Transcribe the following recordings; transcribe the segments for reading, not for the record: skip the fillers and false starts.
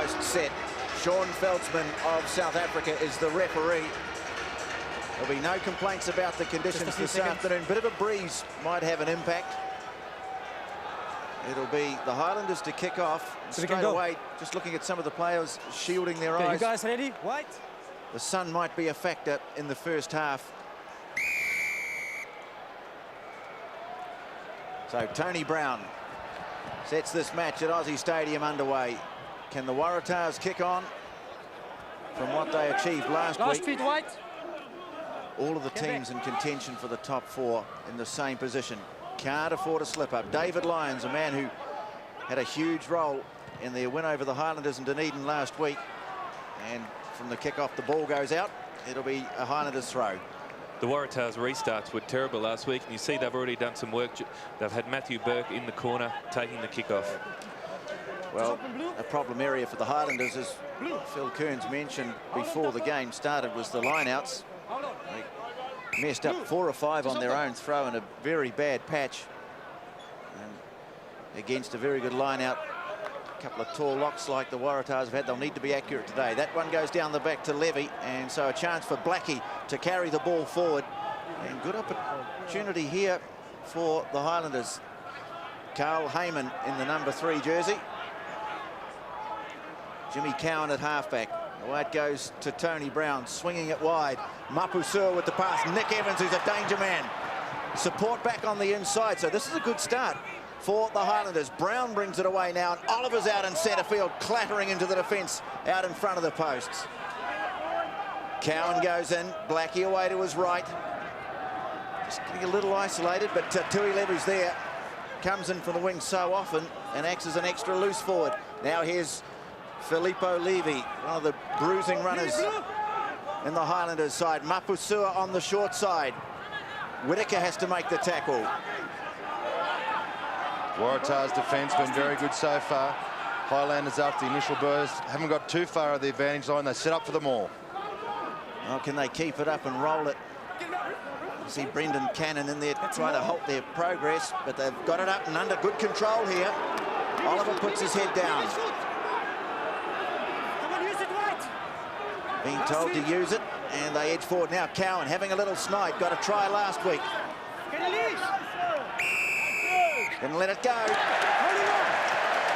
post set. Sean Veldsman of South Africa is the referee. There'll be no complaints about the conditions this afternoon. Bit of a breeze might have an impact. It'll be the Highlanders to kick off. Straight away, just looking at some of the players shielding their eyes. You guys ready? White? The sun might be a factor in the first half. So Tony Brown sets this match at Aussie Stadium underway. Can the Waratahs kick on from what they achieved last week? Feet white. All of the teams in contention for the top four in the same position. Can't afford a slip-up. David Lyons, a man who had a huge role in their win over the Highlanders in Dunedin last week. And from the kick-off, the ball goes out. It'll be a Highlanders throw. The Waratahs restarts were terrible last week, and you see they've already done some work. They've had Matthew Burke in the corner taking the kick-off. Well, a problem area for the Highlanders, as Phil Kearns mentioned before the game started, was the line-outs. They messed up 4 or 5 on their own throw in a very bad patch. And against a very good line-out, a couple of tall locks like the Waratahs have had, they'll need to be accurate today. That one goes down the back to Levy, and so a chance for Blackie to carry the ball forward. And good opportunity here for the Highlanders. Carl Heyman in the number 3 jersey. Jimmy Cowan at halfback. Away it goes to Tony Brown, swinging it wide. Mapusua with the pass. Nick Evans, who's a danger man. Support back on the inside, so this is a good start for the Highlanders. Brown brings it away now, and Oliver's out in centre field, clattering into the defence out in front of the posts. Cowan goes in, Blackie away to his right. Just getting a little isolated, but Tui Levy's there. Comes in from the wing so often and acts as an extra loose forward. Now here's Filippo Levy, one of the bruising runners in the Highlanders side. Mapusua on the short side. Whitaker has to make the tackle. Waratahs defence been very good so far. Highlanders after the initial burst haven't got too far of the advantage line. They set up for them all. Oh, can they keep it up and roll it? You see Brendan Cannon in there trying to halt their progress, but they've got it up and under good control here. Oliver puts his head down. Being told to use it, and they edge forward now. Cowan having a little snipe, got a try last week. Didn't let it go.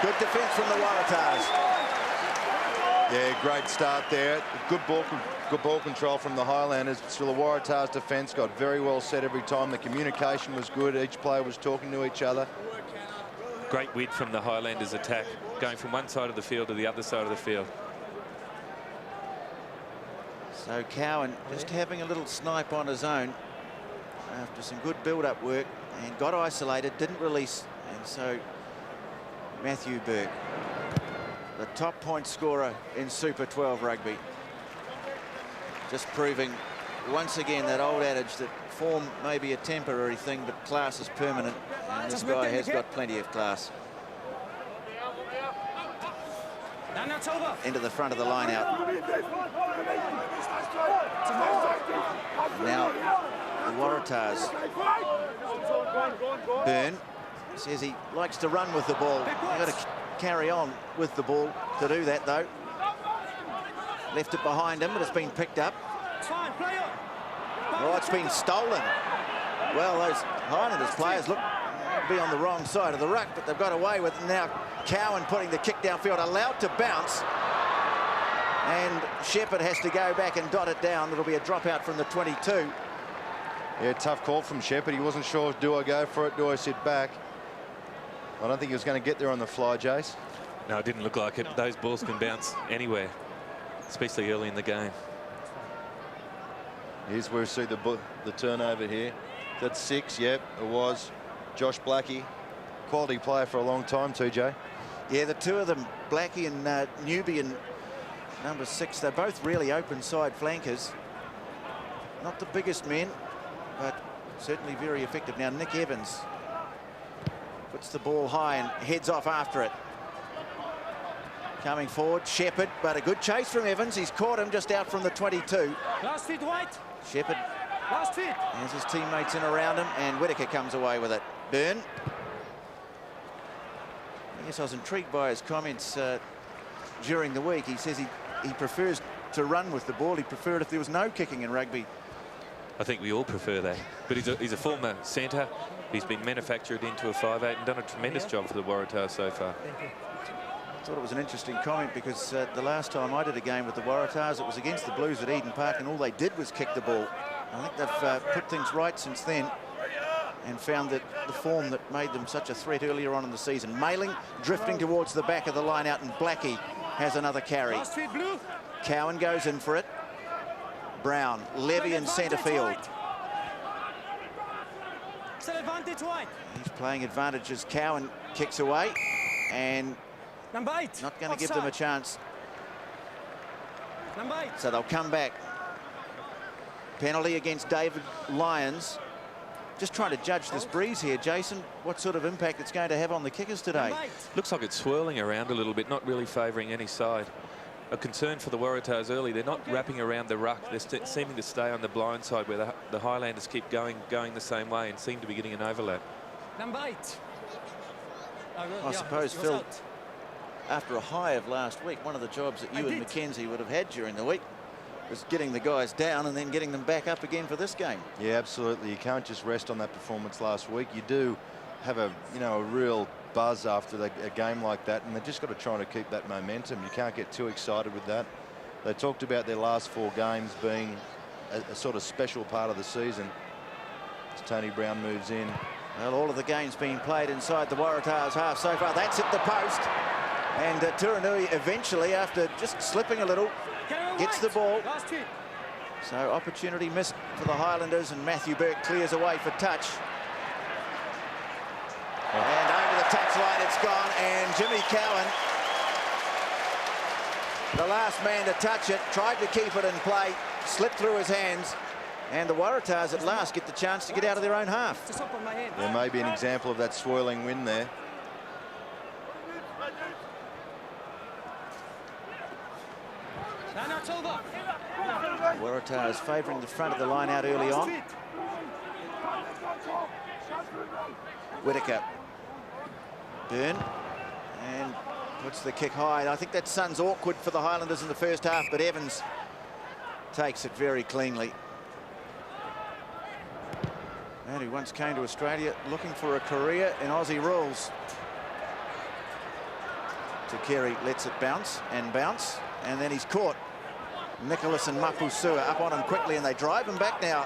Good defence from the Waratahs. Yeah, great start there. Good ball control from the Highlanders. So the Waratahs defence got very well set every time. The communication was good. Each player was talking to each other. Great width from the Highlanders attack, going from one side of the field to the other side of the field. So Cowan just having a little snipe on his own after some good build-up work, and got isolated, didn't release, and so Matthew Burke, the top point scorer in Super 12 rugby, just proving once again that old adage that form may be a temporary thing, but class is permanent, and this guy has got plenty of class. Into the front of the line out. Now, the Waratahs. Byrne says he likes to run with the ball. You've got to carry on with the ball to do that, though. Left it behind him, but it's been picked up. Oh, it's been stolen. Well, those Highlanders players look to be on the wrong side of the ruck, but they've got away with it now. Cowan putting the kick downfield, allowed to bounce. And Shepherd has to go back and dot it down. It'll be a dropout from the 22. Yeah, tough call from Shepherd. He wasn't sure, do I go for it, do I sit back? I don't think he was going to get there on the fly, Jace. No, it didn't look like it. Those balls can bounce anywhere, especially early in the game. Here's where we see the turnover here. That's 6, yep, it was. Josh Blackie, quality player for a long time too, Jay. Yeah, the two of them, Blackie and Nubian, number 6, they're both really open side flankers. Not the biggest men, but certainly very effective. Now Nick Evans puts the ball high and heads off after it. Coming forward, Shepherd, but a good chase from Evans. He's caught him just out from the 22. Last feet white. Shepherd last feet has his teammates in around him, and Whitaker comes away with it. Byrne. Yes, I was intrigued by his comments during the week. He says he prefers to run with the ball. He preferred if there was no kicking in rugby. I think we all prefer that. But he's a former centre. He's been manufactured into a 5'8" and done a tremendous job for the Waratahs so far. I thought it was an interesting comment because the last time I did a game with the Waratahs, it was against the Blues at Eden Park, and all they did was kick the ball. I think they've put things right since then and found that the form that made them such a threat earlier on in the season. Mailing drifting towards the back of the line out, and Blackie has another carry. Cowan goes in for it. Brown, Levy in centre field. He's playing advantage as Cowan kicks away, and not going to give them a chance. So they'll come back. Penalty against David Lyons. Just trying to judge this breeze here, Jason, what sort of impact it's going to have on the kickers today. Looks like it's swirling around a little bit, not really favouring any side. A concern for the Waratahs early. They're not wrapping around the ruck. They're seeming to stay on the blind side where the Highlanders keep going the same way and seem to be getting an overlap. I suppose, Phil, after a high of last week, one of the jobs that you and Mackenzie would have had during the week was getting the guys down and then getting them back up again for this game. Yeah, absolutely. You can't just rest on that performance last week. You do have a real buzz after a game like that, and they've just got to try to keep that momentum. You can't get too excited with that. They talked about their last 4 games being a sort of special part of the season as Tony Brown moves in. Well, all of the games being played inside the Waratahs half so far. That's hit the post, and Turanui eventually, after just slipping a little, gets the ball. So opportunity missed for the Highlanders, and Matthew Burke clears away for touch. And over the touchline it's gone, and Jimmy Cowan, the last man to touch it, tried to keep it in play, slipped through his hands, and the Waratahs at last get the chance to get out of their own half. There may be an example of that swirling wind there. Waratahs favouring the front of the line out early on. Whitaker. Byrne. And puts the kick high. I think that sun's awkward for the Highlanders in the first half, but Evans takes it very cleanly. Man who once came to Australia looking for a career in Aussie rules. Takeri lets it bounce, and then he's caught. Nicholas and Mapusua up on him quickly, and they drive him back now.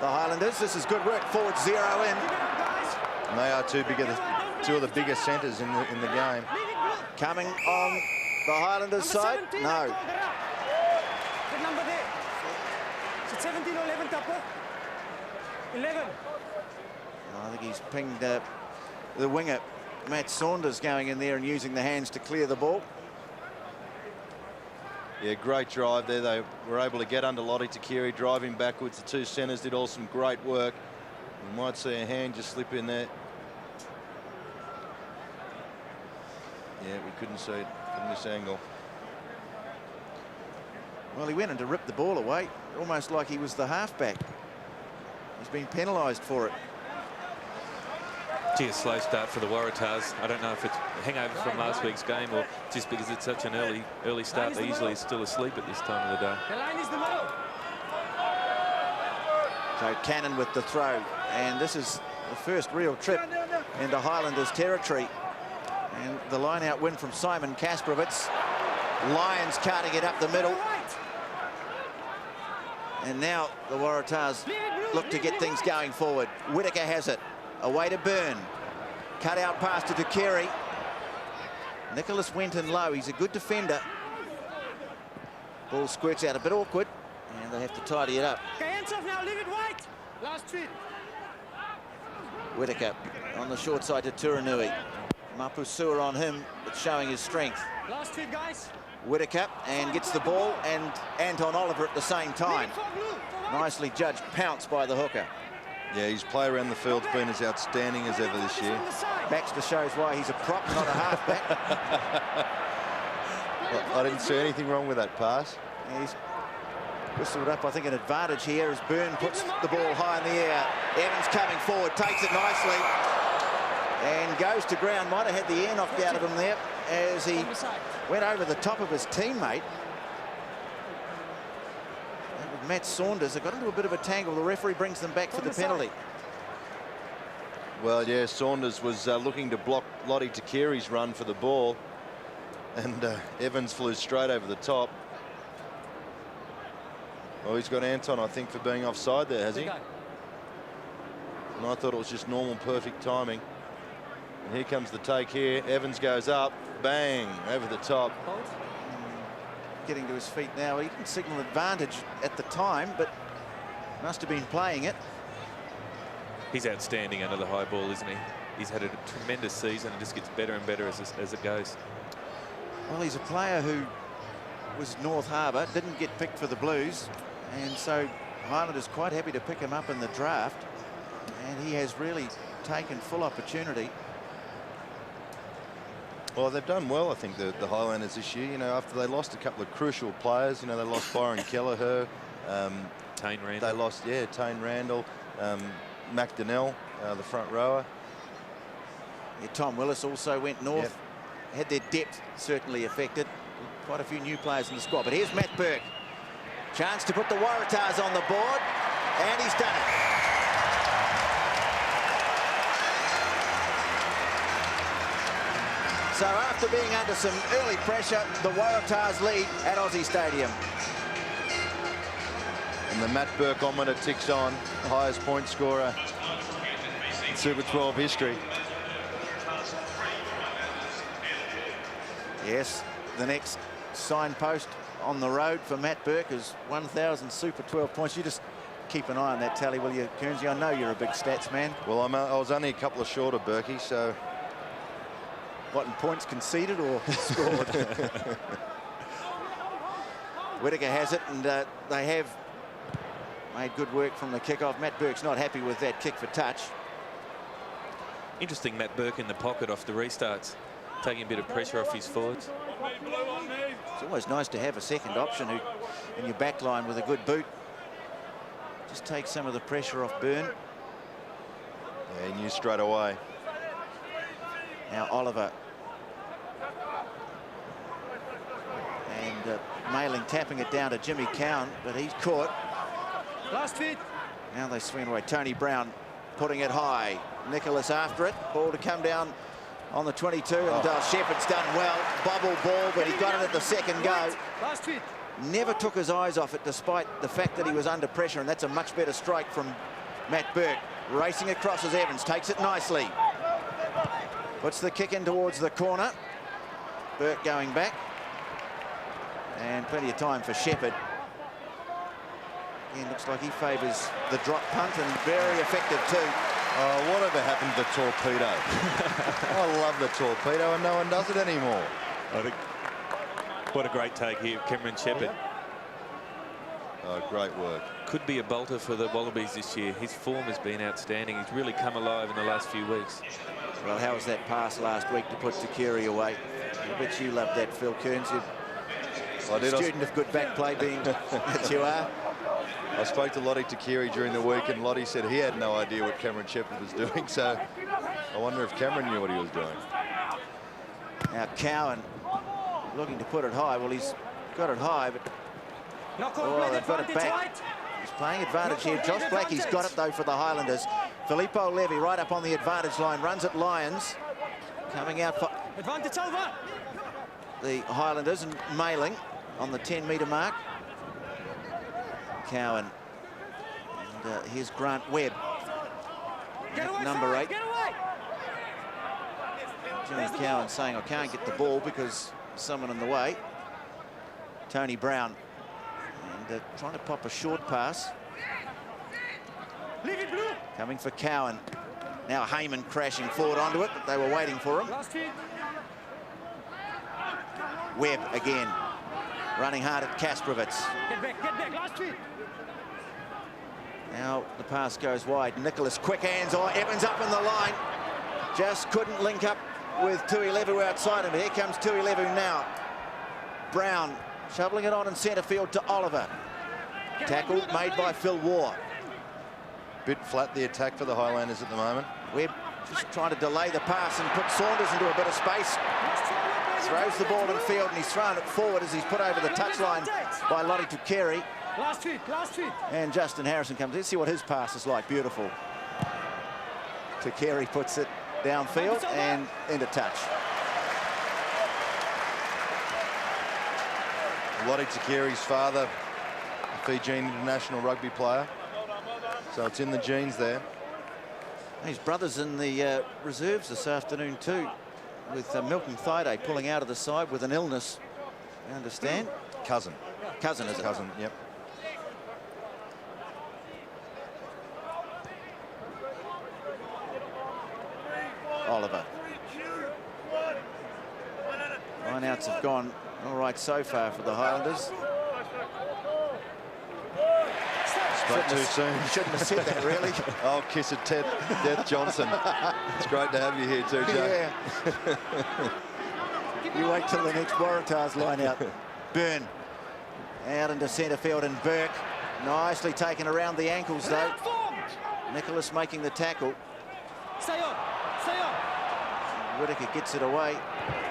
The Highlanders, this is good work. Forward 0 in. And they are two of the biggest centres in the game. Coming on the Highlanders side, no. Is it 17 or 11, Tupper? 11. I think he's pinged the winger, Matt Saunders, going in there and using the hands to clear the ball. Yeah, great drive there. They were able to get under Lottie Takeri, drive him backwards. The 2 centres did all some great work. You might see a hand just slip in there. Yeah, we couldn't see it from this angle. Well, he went in to rip the ball away, almost like he was the halfback. He's been penalised for it. Gee, a slow start for the Waratahs. I don't know if it's a hangover from last week's game or just because it's such an early start. They usually are still asleep at this time of the day. The line is the middle. So Cannon with the throw, and this is the first real trip into Highlanders territory. And the line-out win from Simon Kasprowitz. Lions carting it up the middle. And now the Waratahs look to get things going forward. Whitaker has it. Away to Byrne. Cut out pass to Takeri. Nicholas went in low. He's a good defender. Ball squirts out a bit awkward, and they have to tidy it up. Okay, hands off now. Leave it wide. Last feet. Whitaker on the short side to Turanui. Mapusua on him, but showing his strength. Last feet, guys. Whitaker, and gets the ball, and Anton Oliver at the same time. Nicely judged pounce by the hooker. Yeah, his play around the field's been as outstanding as ever this year. Baxter shows why he's a prop, not a halfback. Well, I didn't see anything wrong with that pass. Yeah, he's whistled up, I think, an advantage here as Byrne puts the ball high in the air. Evans coming forward, takes it nicely, and goes to ground. Might have had the air knocked out of him there, as he went over the top of his teammate. And with Matt Saunders, they got into a bit of a tangle. The referee brings them back for the penalty. Well, yeah, Saunders was looking to block Lottie Takiri's run for the ball, and Evans flew straight over the top. Oh, he's got Anton, I think, for being offside there, has he? And I thought it was just normal, perfect timing. And here comes the take here. Evans goes up, bang, over the top. Getting to his feet now. He didn't signal advantage at the time, but must have been playing it. He's outstanding under the high ball, isn't he? He's had a tremendous season and just gets better and better as it goes. Well, he's a player who was North Harbour, didn't get picked for the Blues, and so Highlanders quite happy to pick him up in the draft, and he has really taken full opportunity. Well, they've done well, I think, the Highlanders this year. You know, after they lost a couple of crucial players, you know, they lost Byron Kelleher. Tane Randall. They lost, yeah, Tane Randall. McDonnell, the front rower. Yeah, Tom Willis also went north. Yep. Had their depth certainly affected. Quite a few new players in the squad. But here's Matt Burke. Chance to put the Waratahs on the board. And he's done it. So after being under some early pressure, the Waratahs lead at Aussie Stadium. And the Matt Burke-ometer ticks on, the highest point scorer in Super 12 history. Yes, the next signpost on the road for Matt Burke is 1,000 Super 12 points. You just keep an eye on that tally, will you, Kearnsey? I know you're a big stats man. Well, I was only a couple of short of Burkey, so... What, in points conceded or scored? Whittaker has it, and they have made good work from the kickoff. Matt Burke's not happy with that kick for touch. Interesting, Matt Burke in the pocket off the restarts, taking a bit of pressure off his forwards. It's always nice to have a second option who in your back line with a good boot. Just take some of the pressure off Byrne. Yeah, he knew straight away. Now Oliver. And Mailing tapping it down to Jimmy Cowan, but he's caught. Last feet. Now they swing away. Tony Brown putting it high. Nicholas after it. Ball to come down on the 22. And Shepherd's done well. Bubble ball, but he got it at the second go. Last feet. Never took his eyes off it despite the fact that he was under pressure, and that's a much better strike from Matt Burke. Racing across as Evans takes it nicely. Puts the kick in towards the corner. Burke going back. And plenty of time for Shepherd. Again, looks like he favours the drop punt, and very effective too. Oh, whatever happened to the torpedo? I love the torpedo, and no one does it anymore. I think what a great take here, Cameron Shepherd. Oh, great work. Could be a bolter for the Wallabies this year. His form has been outstanding. He's really come alive in the last few weeks. Well, how was that pass last week to put Takiri away? I bet you loved that, Phil Kearns. You're a student of good back play, being that you are. I spoke to Lottie Takiri during the week, and Lottie said he had no idea what Cameron Shepherd was doing, so I wonder if Cameron knew what he was doing. Now Cowan looking to put it high. Well, he's got it high, but they've got it back. He's playing advantage here. Josh Blackie's got it, though, for the Highlanders. Filippo Levy right up on the advantage line, runs at Lyons. Coming out for Advantage over. the Highlanders, and Mailing on the 10-metre mark. Cowan. And here's Grant Webb. Number 8. Jimmy Cowan saying, I can't get the ball because someone in the way. Tony Brown. And trying to pop a short pass. Coming for Cowan. Now Heyman crashing forward onto it, but they were waiting for him. Webb again. Running hard at Kastrovitz. Get back, last feet. Now the pass goes wide. Nicholas quick hands. Oh, Evans up in the line. Just couldn't link up with Tuilevu outside him. Here comes Tuilevu now. Brown shoveling it on in centre field to Oliver. Tackle made by Phil Waugh. Bit flat the attack for the Highlanders at the moment. Webb just trying to delay the pass and put Saunders into a bit of space. throws the ball in field, and he's thrown it forward as he's put over the touchline by Lottie Tukeri. Last feet, last feet. And Justin Harrison comes. Let's see what his pass is like. Beautiful. Tukeri puts it downfield and into touch. Lottie Tukeri's father, a Fijian international rugby player. So it's in the genes there. His brother's in the reserves this afternoon too, with Milton Thaiday pulling out of the side with an illness, I understand. Cousin. Cousin, is it? Cousin, yep. Oliver. Lineouts have gone all right so far for the Highlanders. Spoke too soon. You shouldn't have said that, really. Oh, kiss of Death Johnson. It's great to have you here too, Jay. Yeah. You wait till the next Waratahs line out. Byrne out into centre field, and Burke nicely taken around the ankles though. Nicholas making the tackle. Stay on, stay on. Whitaker gets it away.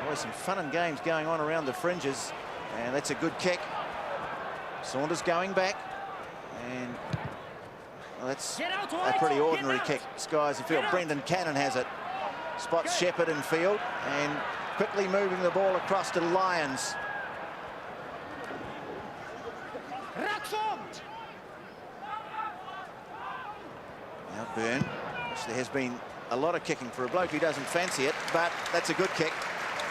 Always some fun and games going on around the fringes, and that's a good kick. Saunders going back, and well, that's a pretty ordinary kick. Skies the field. Brendan Cannon has it. Spots Shepherd in field, and quickly moving the ball across to Lyons. Now Byrne, which there has been a lot of kicking for a bloke who doesn't fancy it, but that's a good kick.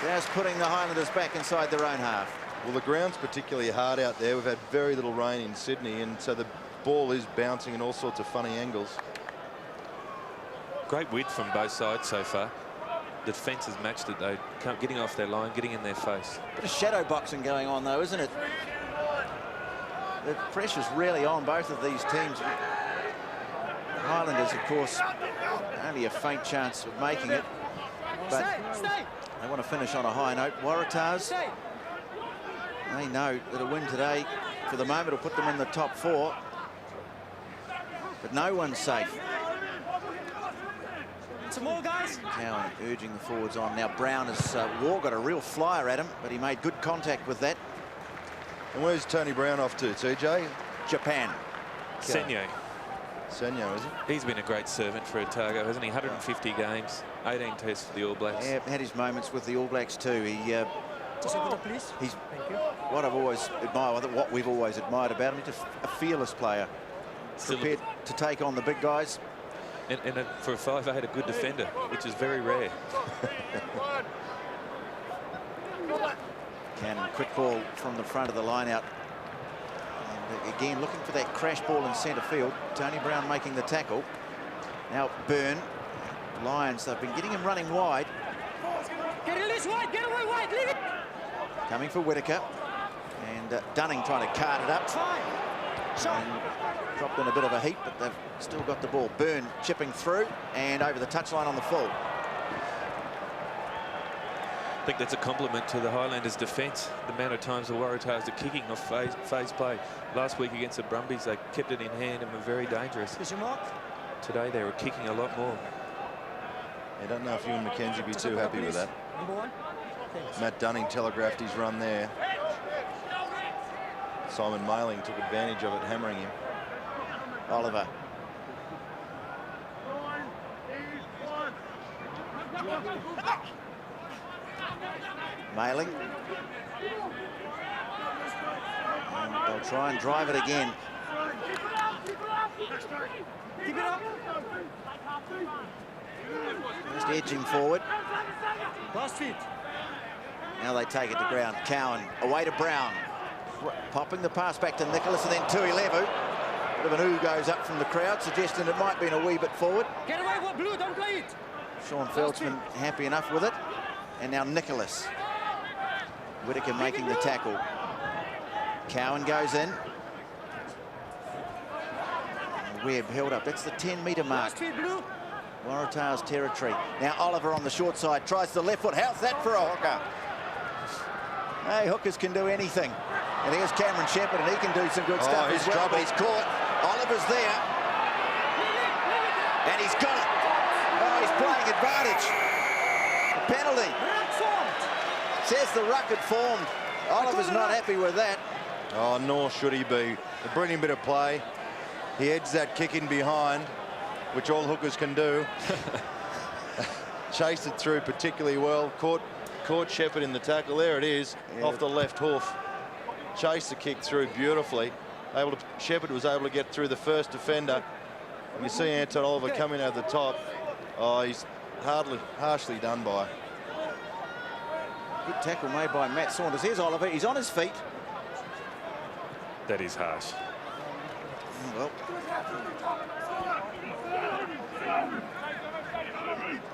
There's putting the Highlanders back inside their own half. Well, the ground's particularly hard out there. We've had very little rain in Sydney, and so the ball is bouncing in all sorts of funny angles. Great width from both sides so far. The defence has matched it though, getting off their line, getting in their face. Bit of shadow boxing going on though, isn't it? The pressure's really on both of these teams. The Highlanders, of course, only a faint chance of making it, but they want to finish on a high note. Waratahs, they know that a win today, for the moment, will put them in the top 4, but no one's safe. Some more, guys. Cowan urging the forwards on. Now Brown has War got a real flyer at him, but he made good contact with that. And where's Tony Brown off to, TJ? Japan. Senyo. Senyo, is it? He's been a great servant for Otago, hasn't he? 150 games, 18 tests for the All Blacks. Yeah, had his moments with the All Blacks too. Just a photo, please. He's Thank you. what I've always admired, what we've always admired about him. He's a fearless player, prepared to take on the big guys. And for a 5'8", a good defender, which is very rare. Cannon, quick ball from the front of the line out. And again, looking for that crash ball in centre field. Tony Brown making the tackle. Now Byrne. Lions, they've been getting him running wide. Get released wide, get away wide, leave it. Coming for Whitaker. And Dunning trying to cart it up. Fine. Shot. And dropped in a bit of a heat, but they've still got the ball. Byrne chipping through and over the touchline on the full. I think that's a compliment to the Highlanders' defence. The amount of times the Waratahs are kicking off phase play. Last week against the Brumbies, they kept it in hand and were very dangerous. Is your mark? Today they were kicking a lot more. I don't know if you and Mackenzie be too happy with that. Number 1. Thanks. Matt Dunning telegraphed his run there. Simon Mailing took advantage of it, hammering him. Oliver. Mailing. And they'll try and drive it again. Keep it up. Just edging forward. Last feet. Now they take it to ground. Cowan away to Brown. Popping the pass back to Nicholas and then Tuilevu. Bit of an ooh goes up from the crowd, suggesting it might be a wee bit forward. Get away, what blue, don't play it. Sean Feldsman happy enough with it. And now Nicholas. Whitaker making the tackle. Cowan goes in. And Webb held up. That's the 10-metre mark. Last feet, blue. Waratahs territory. Now Oliver on the short side tries the left foot. How's that for a hooker? Hey, hookers can do anything. And here's Cameron Shepherd, and he can do some good stuff as well. But he's caught. Oliver's there. And he's got it. Oh, he's playing advantage. A penalty. Says the ruck had formed. Oliver's not happy with that. Oh, nor should he be. A brilliant bit of play. He edged that kick in behind, which all hookers can do. Chased it through particularly well. Caught Shepherd in the tackle. There it is, off the left hoof. Chased the kick through beautifully. Shepherd was able to get through the first defender. And you see Anton Oliver coming over the top. Oh, he's harshly done by. Good tackle made by Matt Saunders. Here's Oliver. He's on his feet. That is harsh. Well,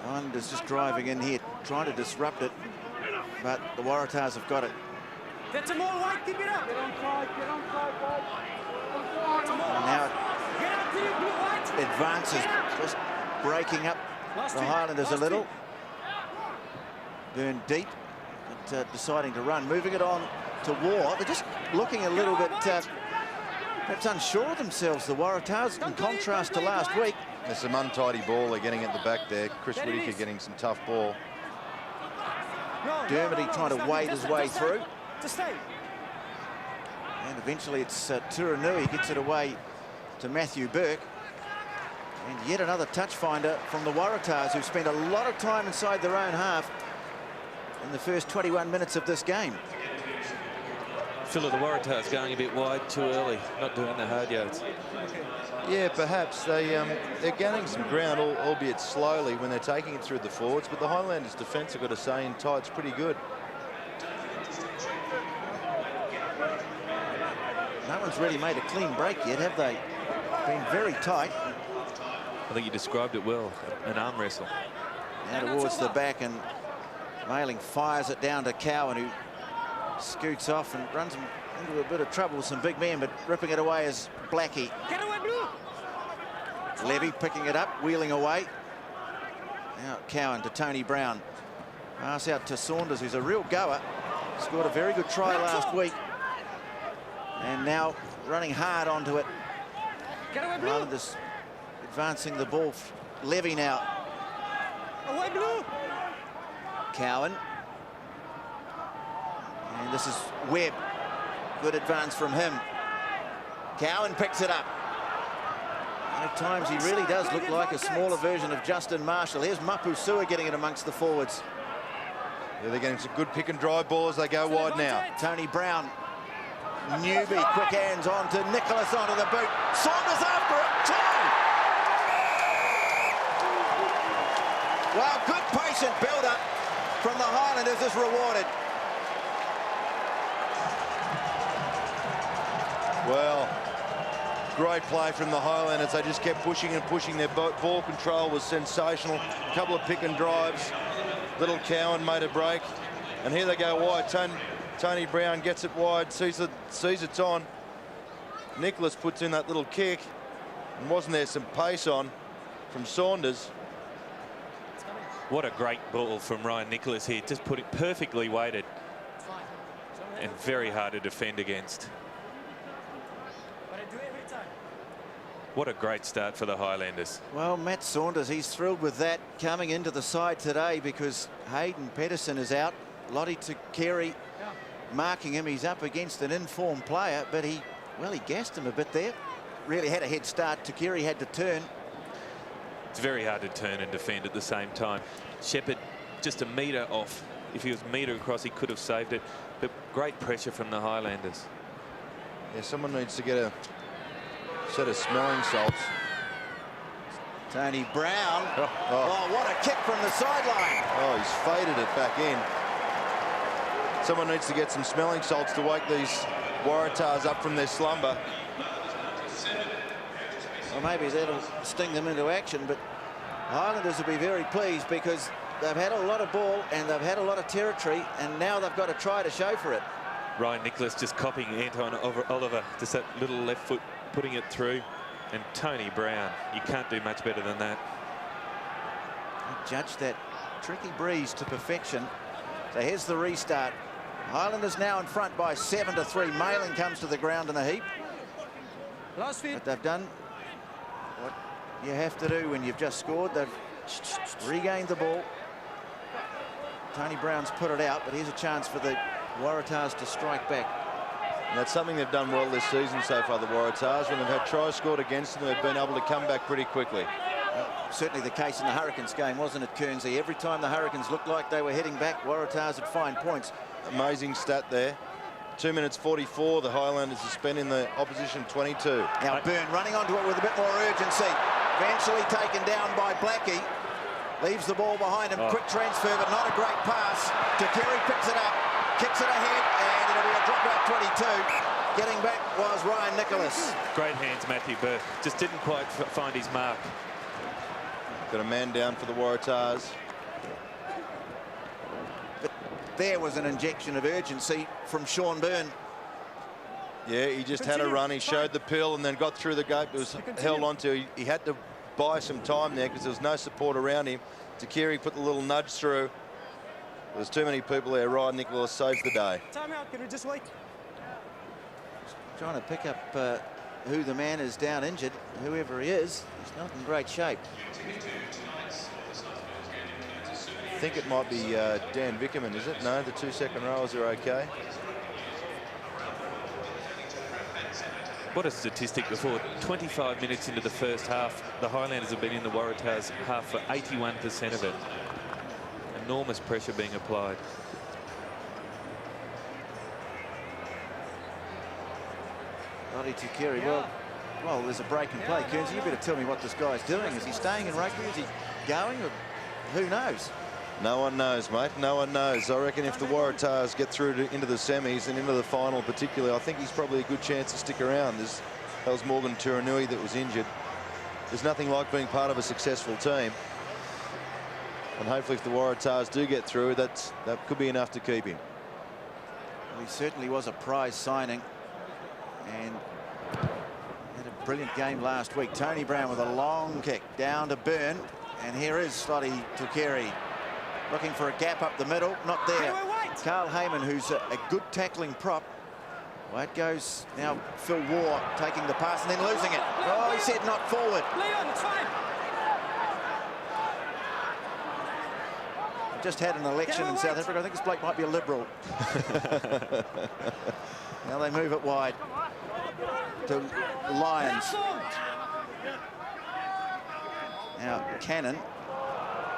Highlanders just driving in here, trying to disrupt it, but the Waratahs have got it. Get some more white, keep it up. Get on side, And now Get up to you, blue white. it advances, just breaking up the Highlanders a little. Burn deep, but deciding to run, moving it on to War. They're just looking a little bit perhaps unsure of themselves, the Waratahs, in contrast to last week. There's some untidy ball they're getting at the back there. Chris Whitaker getting some tough ball. Dermody trying to wade his way through. To stay. And eventually it's Turanui gets it away to Matthew Burke. And yet another touch finder from the Waratahs, who spent a lot of time inside their own half in the first 21 minutes of this game. Feel the Waratahs going a bit wide too early, not doing the hard yards. Yeah, perhaps they're gaining some ground, albeit slowly, when they're taking it through the forwards. But the Highlanders' defence, I've got to say, in tight's pretty good. No one's really made a clean break yet, have they? Been very tight. I think you described it well, an arm wrestle. Now towards the back, and Mailing fires it down to Cowan, who scoots off and runs him into a bit of trouble with some big men, but ripping it away is Blackie. Get away, blue. Levy picking it up, wheeling away. Now Cowan to Tony Brown. Pass out to Saunders, who's a real goer. Scored a very good try last week. And now running hard onto it. Get away, blue. Highlanders advancing the ball. Levy now. Away, blue. Cowan. And this is Webb. Good advance from him. Cowan picks it up. At times he really does look like a smaller version of Justin Marshall. Here's Mapusua getting it amongst the forwards. Yeah, they're getting some good pick and drive ball as they go wide now. Tony Brown. Newby, quick hands on to Nicholas onto the boot. Saunders after it, too! Well, good patient build-up from the Highlanders is rewarded. Well, great play from the Highlanders. They just kept pushing and pushing. Their ball control was sensational. A couple of pick and drives. Little Cowan made a break. And here they go wide. Tony Brown gets it wide, sees it's on. Nicholas puts in that little kick. And wasn't there some pace on from Saunders? What a great ball from Ryan Nicholas here. Just put it perfectly weighted. And very hard to defend against. What a great start for the Highlanders. Well, Matt Saunders, he's thrilled with that coming into the side today because Hayden Pedersen is out. Lottie Takeri marking him. He's up against an informed player, but he gassed him a bit there. Really had a head start. Takeri had to turn. It's very hard to turn and defend at the same time. Shepherd just a metre off. If he was a metre across, he could have saved it. But great pressure from the Highlanders. Yeah, someone needs to get a set of smelling salts. Tony Brown. Oh, what a kick from the sideline. Oh, he's faded it back in. Someone needs to get some smelling salts to wake these Waratahs up from their slumber. Well, maybe that'll sting them into action, but Highlanders will be very pleased because they've had a lot of ball and they've had a lot of territory, and now they've got to try to show for it. Ryan Nicholas just copying Anton Oliver, just that little left foot, putting it through. And Tony Brown, you can't do much better than that. He judged that tricky breeze to perfection. So here's the restart. Highlanders now in front by 7-3. Mailing comes to the ground in a heap. Last feed. But they've done what you have to do when you've just scored. They've regained the ball. Tony Brown's put it out, but here's a chance for the Waratahs to strike back. And that's something they've done well this season so far, the Waratahs. When they've had tries scored against them, they've been able to come back pretty quickly. Certainly the case in the Hurricanes game, wasn't it, Kearnsey? Every time the Hurricanes looked like they were heading back, Waratahs would find points. Amazing stat there. 2 minutes 44, the Highlanders are spending the opposition 22. Now Byrne running onto it with a bit more urgency. Eventually taken down by Blackie. Leaves the ball behind him. Quick transfer, but not a great pass. Takeri picks it up, kicks it ahead, and it'll be a dropout 22. Getting back was Ryan Nicholas. Great hands, Matthew Burke. Just didn't quite find his mark. Got a man down for the Waratahs. But there was an injection of urgency from Sean Byrne. Yeah, he just had a run. He showed the pill and then got through the gate. It was held onto. He had to buy some time there because there was no support around him. Takeri put the little nudge through. There's too many people there. Ryan Nicholas saved the day. Time out. Can we just wait? Trying to pick up who the man is down injured. Whoever he is, he's not in great shape. I think it might be Dan Vickerman, is it? No, the 2 second rowers are okay. What a statistic before 25 minutes into the first half. The Highlanders have been in the Waratahs half for 81% of it. Enormous pressure being applied. Roddy Takeri, well, there's a break in play. Kearnsey, you better tell me what this guy's doing. Is he staying in rugby? Is he going? Or who knows? No one knows, mate. No one knows. I reckon if the Waratahs get through into the semis and into the final particularly, I think he's probably a good chance to stick around. That was Morgan Turanui that was injured. There's nothing like being part of a successful team. And hopefully if the Waratahs do get through, that could be enough to keep him. Well, he certainly was a prize signing. And had a brilliant game last week. Tony Brown with a long kick down to Byrne. And here is Slotty Takeri. Looking for a gap up the middle, not there. Carl Heyman, who's a good tackling prop. It goes now. Phil Waugh taking the pass and then losing it. Oh, he said not forward. Leon, it's fine. Just had an election in South Africa. I think this bloke might be a Liberal. Now they move it wide to Lions. Now Cannon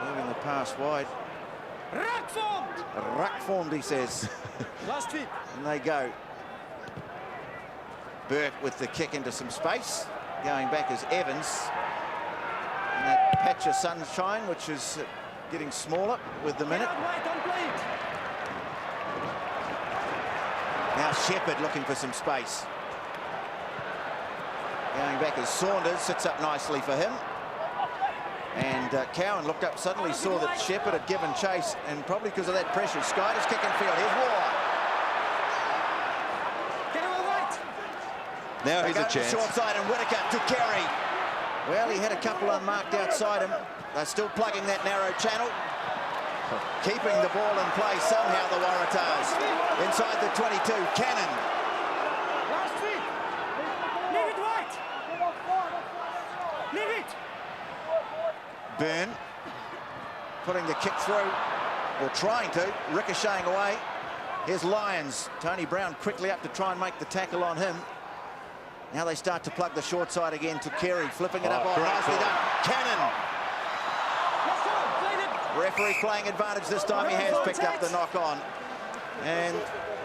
moving the pass wide. Ruck-formed, he says. Last feet. And they go. Burke with the kick into some space. Going back is Evans. And that patch of sunshine, which is getting smaller with the minute. Now Shepherd looking for some space. Going back is Saunders, sits up nicely for him. And Cowan looked up, suddenly saw that Shepherd had given chase, and probably because of that pressure, Skyder's kicking field. Here's Waugh. Now here's a chance. Short side and Whitaker to carry. Well, he had a couple unmarked outside him. They're still plugging that narrow channel. Keeping the ball in play somehow, the Waratahs. Inside the 22, Cannon. Last feet. Leave it white. Leave it. Byrne putting the kick through, or trying to, ricocheting away. Here's Lyons. Tony Brown quickly up to try and make the tackle on him. Now they start to plug the short side again to Kerry, flipping it up. Oh, nicely done. Cannon. Referee playing advantage this time. He has picked up the knock on. And,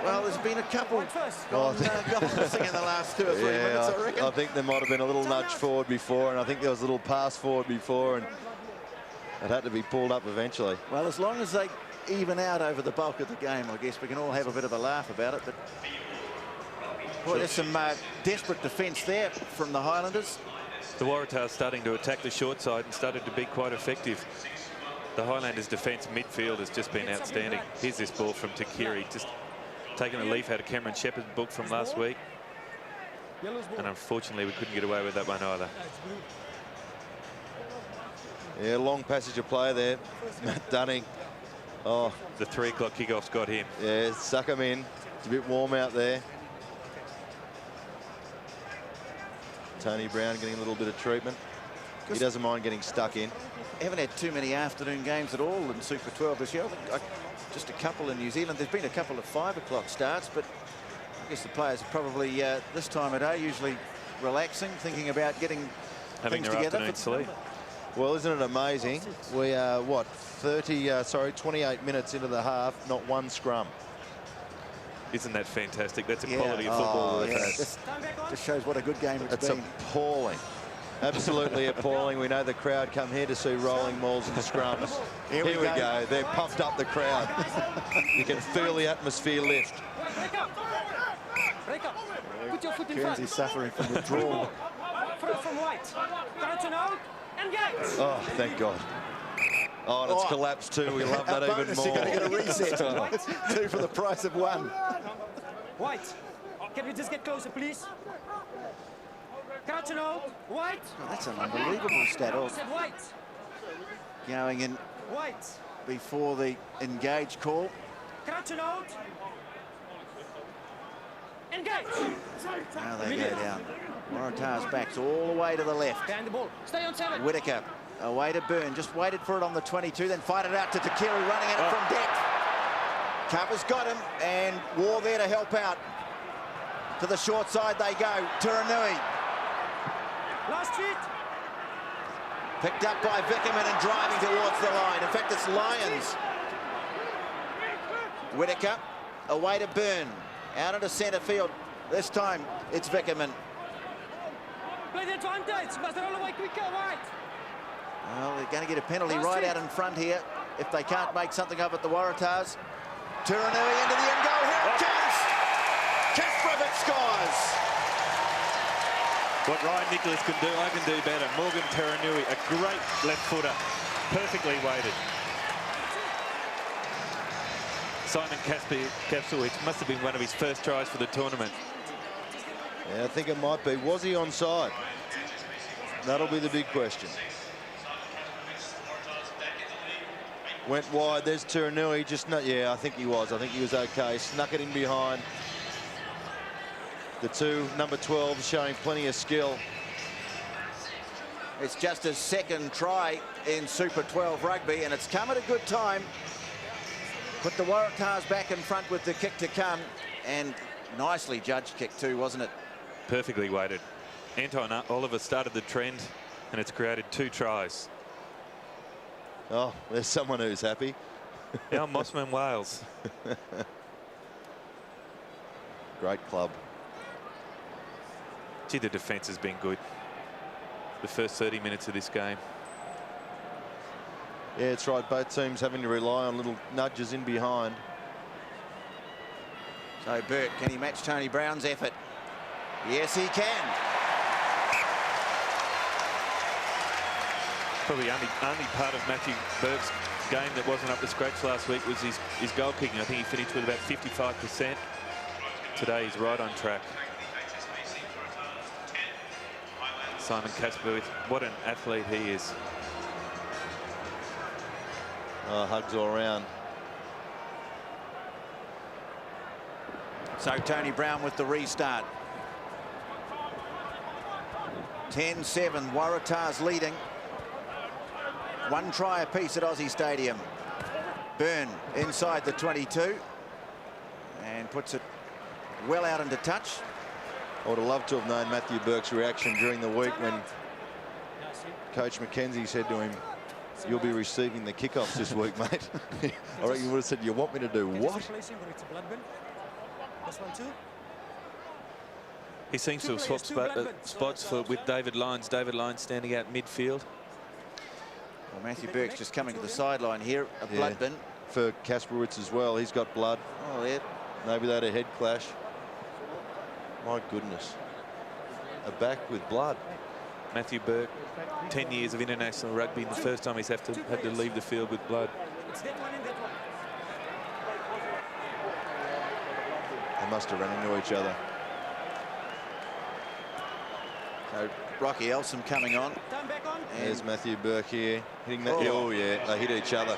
well, there's been a couple gone missing in the last 2 or 3 minutes, I reckon. I think there might have been a little nudge forward before, and I think there was a little pass forward before, and it had to be pulled up eventually. Well, as long as they even out over the bulk of the game, I guess we can all have a bit of a laugh about it. But boy, there's some desperate defence there from the Highlanders. The Waratahs starting to attack the short side and started to be quite effective. The Highlanders' defence midfield has just been outstanding. Here's this ball from Takeri, just taking a leaf out of Cameron Shepherd's book from last week. And unfortunately, we couldn't get away with that one either. Yeah, long passage of play there. Matt Dunning. Oh, the 3 o'clock kickoff's got him. Yeah, suck him in. It's a bit warm out there. Tony Brown getting a little bit of treatment. He doesn't mind getting stuck in. Haven't had too many afternoon games at all in Super 12 this year. Just a couple in New Zealand. There's been a couple of 5 o'clock starts, but I guess the players are probably this time of day usually relaxing, thinking about getting having things their together. afternoon sleep. Well, isn't it amazing? We are, what, 28 minutes into the half, not one scrum. Isn't that fantastic? That's a quality of football. Yeah. This just shows what a good game it's been. Appalling. Absolutely appalling. We know the crowd come here to see rolling mauls and scrums. Here we go. They've puffed up the crowd. You can feel the atmosphere lift. Break up. Put your foot in front. Guernsey's suffering from withdrawal. From white. Curtain out. Engage. Oh, thank God. Oh, and it's collapsed too. We love that even more. You're going to get a reset. 2 for the price of 1. White. Can we just get closer, please? Curtain out. White. Oh, that's an unbelievable stat. Oh, Said white. going in White. before the engage call. Curtain out. Engage. Now they go down. Waratahs backs all the way to the left. Behind the ball. Stay on 7. Whitaker away to Byrne. Just waited for it on the 22, then fired it out to Takiri, running at it from depth. Cover's got him, and War there to help out. To the short side they go. Turanui Last feet. picked up by Vickerman and driving towards the line. In fact, it's Lyons. Whitaker away to Byrne. Out into centre field. This time it's Vickerman. Play the advantage. Must roll away quicker. White. Well, they're going to get a penalty right out in front here if they can't make something of it, the Waratahs. Turanui into the end goal. Here it comes. Kasparovic scores. What Ryan Nicholas can do, I can do better. Morgan Turanui, a great left footer, perfectly weighted. Simon Kasparovic must have been one of his first tries for the tournament. Yeah, I think it might be. Was he onside? That'll be the big question. Went wide. There's Turanui. Just not. Yeah, I think he was. I think he was okay. Snuck it in behind. The 2 number 12 showing plenty of skill. It's just his second try in Super 12 rugby, and it's come at a good time. Put the Waratahs back in front with the kick to come, and nicely judged kick too, wasn't it? Perfectly weighted. Anton Oliver started the trend, and it's created 2 tries. Oh, there's someone who's happy. Now Mossman Wales. Great club. Gee, the defence has been good. The first 30 minutes of this game. Yeah, it's right. Both teams having to rely on little nudges in behind. So Burt, can he match Tony Brown's effort? Yes, he can. Probably only part of Matthew Burke's game that wasn't up to scratch last week was his goal kicking. I think he finished with about 55%. Today he's right on track. Simon Kasparovic, what an athlete he is. Oh, hugs all around. So Tony Brown with the restart. 10-7, Waratahs leading. 1 try apiece at Aussie Stadium. Byrne inside the 22 and puts it well out into touch. I would have loved to have known Matthew Burke's reaction during the week when Coach McKenzie said to him, "You'll be receiving the kickoffs this week, mate." I reckon you would have said, "You want me to do what?" He seems to have swapped spots with David Lyons. David Lyons standing out midfield. Well, Matthew Burke's just coming to the sideline here. A blood bin. For Kasparovic as well. He's got blood. Oh, yeah. Maybe they had a head clash. My goodness. A back with blood. Matthew Burke, 10 years of international rugby, and the first time he's had to leave the field with blood. They must have run into each other. So Rocky Elsom coming on. There's Matthew Burke here hitting that. Oh yeah, they hit each other.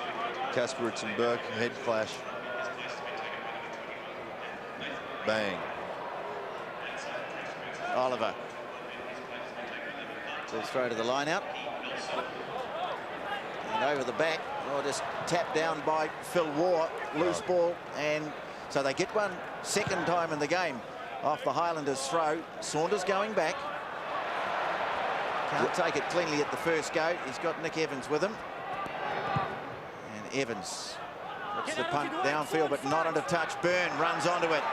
Kasparovic and Burke, head clash. Bang. Oliver. They'll throw to the line out. And over the back, oh, just tapped down by Phil Waugh, loose ball, and so they get one second time in the game off the Highlanders throw. Saunders going back. Can't take it cleanly at the first go. He's got Nick Evans with him. And Evans puts the punt downfield, but not under touch. Byrne runs onto it.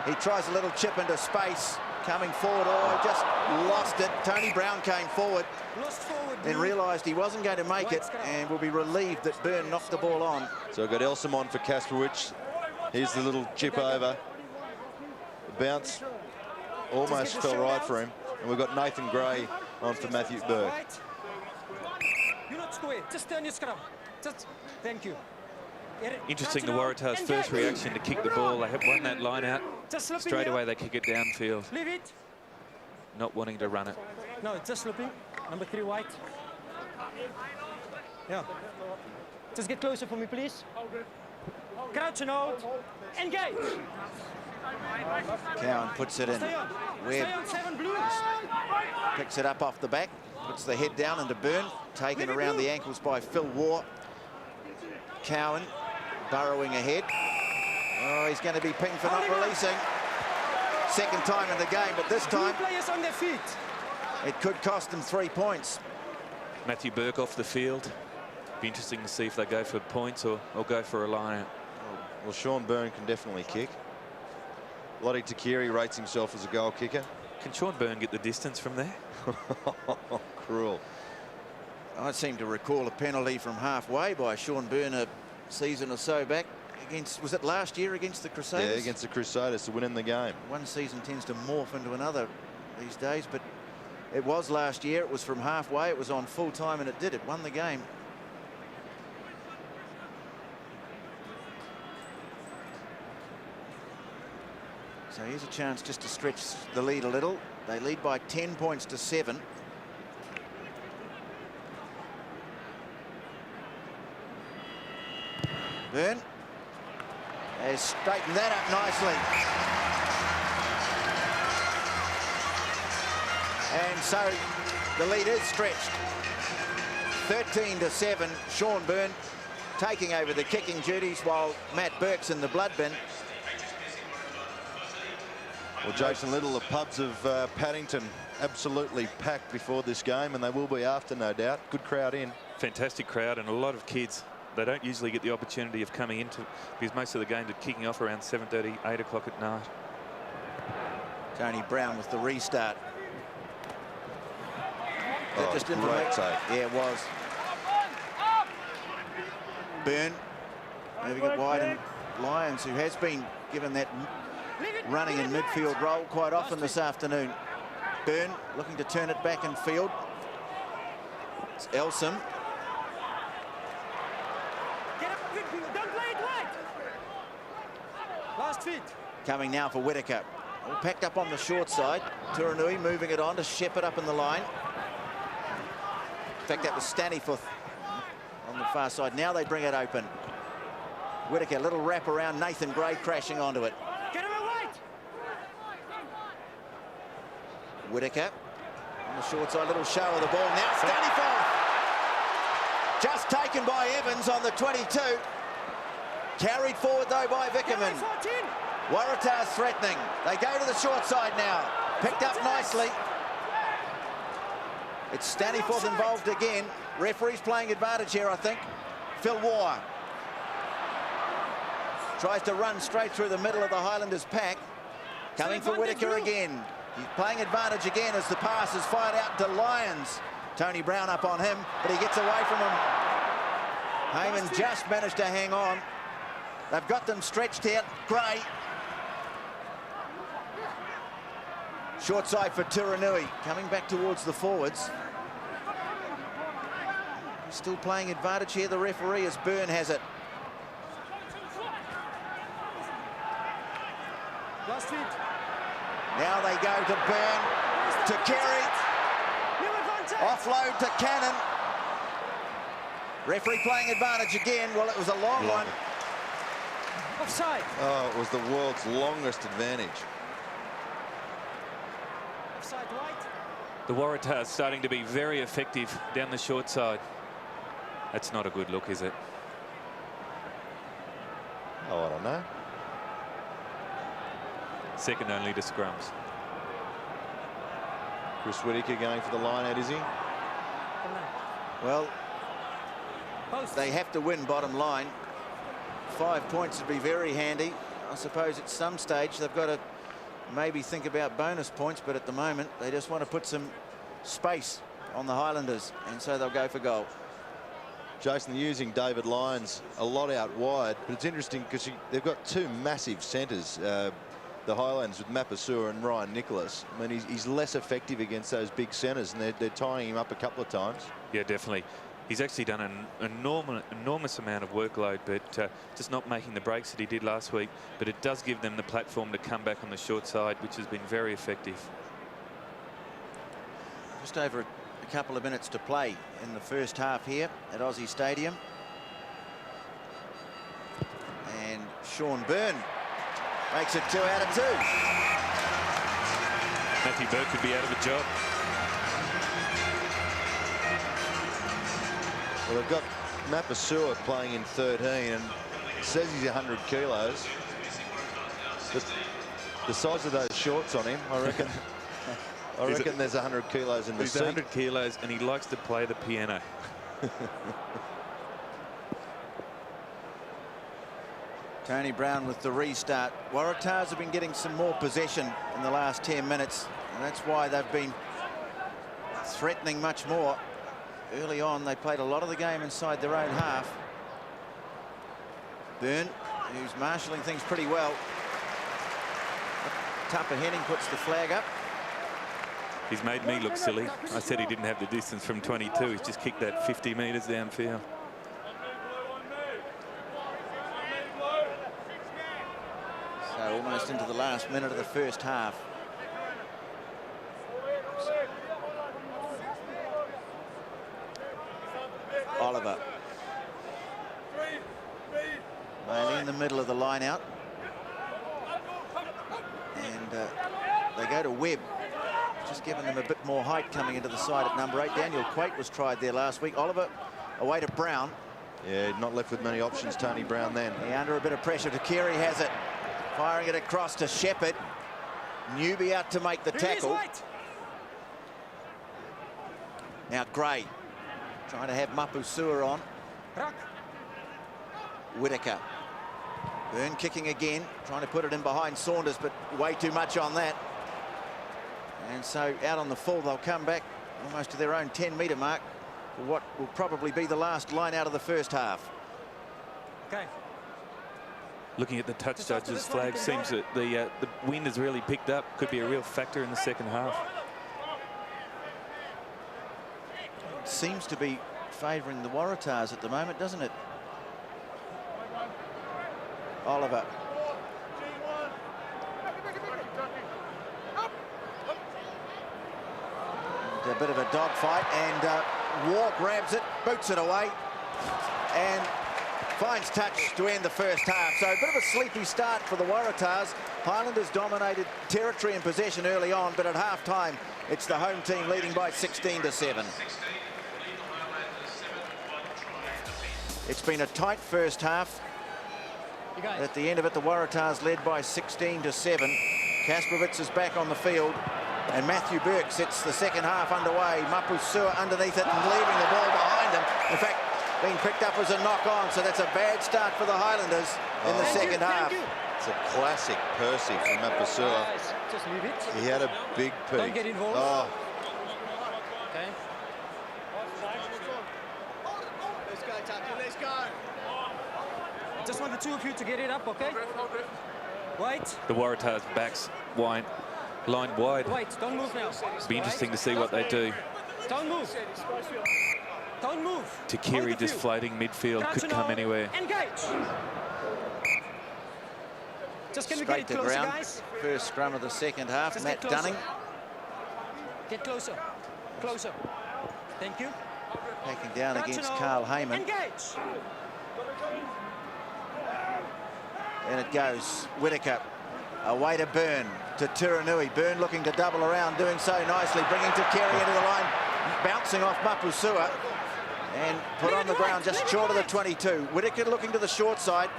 He tries a little chip into space. Coming forward, oh, just lost it. Tony Brown came forward, then realised he wasn't going to make it, and will be relieved that Byrne knocked the ball on. So I've got Elsom on for Kasperwich. Here's the little chip over. The bounce almost fell right for him. And we've got Nathan Gray on for Matthew Burke. You're not square. Just turn your scrum. Just thank you. Interesting, the Waratahs' first reaction to kick the ball. They have won that line out. Straight away they kick it downfield. Leave it. Not wanting to run it. No, just slipping. Number 3 white. Yeah. Just get closer for me, please. Crouch and hold. Engage. Cowan puts it in. Stay Webb on 7 blue. picks it up off the back, puts the head down into Byrne, taken around the ankles by Phil Waugh. Cowan burrowing ahead. Oh, he's going to be pinged for not releasing. Second time in the game, but this time Players on their feet. it could cost them 3 points. Matthew Burke off the field. Be interesting to see if they go for points or go for a line out. Well, Sean Byrne can definitely kick. Lottie Takiri rates himself as a goal kicker. Can Sean Byrne get the distance from there? Cruel. I seem to recall a penalty from halfway by Sean Byrne a season or so back against, was it last year against the Crusaders? Yeah, against the Crusaders to win in the game. One season tends to morph into another these days, but it was last year. It was from halfway. It was on full time, and it did. It won the game. So here's a chance just to stretch the lead a little. They lead by 10 points to 7. Byrne has straightened that up nicely. And so the lead is stretched. 13 to 7. Sean Byrne taking over the kicking duties while Matt Burke's in the blood bin. Well, Jason Little, the pubs of Paddington absolutely packed before this game, and they will be after, no doubt. Good crowd in. Fantastic crowd and a lot of kids. They don't usually get the opportunity of coming into, because most of the games are kicking off around 7:30, 8 o'clock at night. Tony Brown with the restart. Oh, Just into great take. Yeah, it was. Byrne moving it wide, and Lyons, who has been given that running in midfield role quite often this afternoon. Byrne looking to turn it back in field. It's Elsom. Get up, don't play it wide. Last feet. Coming now for Whitaker. All packed up on the short side. Turanui moving it on to Shepherd up in the line. In fact, that was Staniforth on the far side. Now they bring it open. Whitaker, little wrap around. Nathan Gray crashing onto it. Get him wide. Whitaker on the short side, little show of the ball. Now Staniforth. Just taken by Evans on the 22. Carried forward though by Vickerman. 14. Waratahs threatening. They go to the short side now. Picked up nicely. It's Staniforth involved again. Referee's playing advantage here, I think. Phil Waugh tries to run straight through the middle of the Highlanders pack. Coming for Whitaker again. He's playing advantage again as the pass is fired out to Lyons. Tony Brown up on him, but he gets away from him. Heyman just managed to hang on. They've got them stretched here. Gray. Short side for Turanui. Coming back towards the forwards. Still playing advantage here, the referee, as Byrne has it. Last feet. Now they go to Byrne, to Kerry, offload to Cannon. Referee playing advantage again. Well, it was a long one. Offside. Oh, it was the world's longest advantage. Offside white. The Waratahs starting to be very effective down the short side. That's not a good look, is it? Oh, I don't know. Second only to scrums. Chris Whittaker going for the line out, is he? Well, they have to win, bottom line. 5 points would be very handy. I suppose at some stage they've got to maybe think about bonus points, but at the moment they just want to put some space on the Highlanders, and so they'll go for goal. Jason, they're using David Lyons a lot out wide, but it's interesting because they've got two massive centres, the Highlanders, with Mapasua and Ryan Nicholas. I mean, he's less effective against those big centres, and they're tying him up a couple of times. Yeah, definitely. He's actually done an enormous amount of workload, but just not making the breaks that he did last week. But it does give them the platform to come back on the short side, which has been very effective. Just over a couple of minutes to play in the first half here at Aussie Stadium. And Sean Byrne makes it 2 out of 2. Matthew Burke could be out of a job. Well, they've got Mapasua playing in 13, and it says he's 100 kilos. The size of those shorts on him, I reckon. I reckon there's 100 kilos in the seat. He's 100 kilos, and he likes to play the piano. Tony Brown with the restart. Waratahs have been getting some more possession in the last 10 minutes, and that's why they've been threatening much more. Early on, they played a lot of the game inside their own half. Byrne, who's marshalling things pretty well. Tupper Henning puts the flag up. He's made me look silly. I said he didn't have the distance from 22. He's just kicked that 50 metres downfield. So almost into the last minute of the first half. Oliver. Mainly in the middle of the line out. And they go to Webb. Just giving them a bit more height coming into the side at number 8. Daniel Quate was tried there last week. Oliver away to Brown. Yeah, not left with many options, Tony Brown then. Yeah, under a bit of pressure. Takiri has it. Firing it across to Shepherd. Newby out to make the tackle. Now Gray trying to have Mapusua on. Whittaker. Byrne kicking again, trying to put it in behind Saunders, but way too much on that. And so out on the full, they'll come back almost to their own 10-metre mark for what will probably be the last line out of the first half. Okay. Looking at the touch judge's flag, seems that the wind has really picked up. Could be a real factor in the second half. Seems to be favouring the Waratahs at the moment, doesn't it? Oliver. And a bit of a dogfight, and War grabs it, boots it away, and finds touch to end the first half. So a bit of a sleepy start for the Waratahs. Highlanders dominated territory and possession early on, but at half-time, it's the home team leading by 16-7. It's been a tight first half. At the end of it, the Waratahs led by 16-7. Kasprowicz is back on the field, and Matthew Burke sets the second half underway. Mapusua underneath it and leaving the ball behind him. In fact, being picked up as a knock-on, so that's a bad start for the Highlanders in the second half. It's a classic Percy from Mapusua. Just leave it. He had a big peak. Don't get involved. Oh. Okay. Let's go, Tucker, let's go. Just want the two of you to get it up, okay? Wait. The Waratahs backs lined wide. Wait, don't move now. Be interesting to see what they do. Don't move. Don't move. Takiri just floating midfield, could come anywhere. Engage. Just can we Straight get it to closer, ground. guys? First scrum of the second half. Just Matt get closer. Dunning Get closer. Closer. Thank you. backing down against Carl Heyman. Engage. And it goes. Whittaker Away to Byrne, to Turanui. Byrne looking to double around, doing so nicely, bringing to Kerry into the line, bouncing off Mapusua, and put on the ground just short of the 22. Whitaker looking to the short side,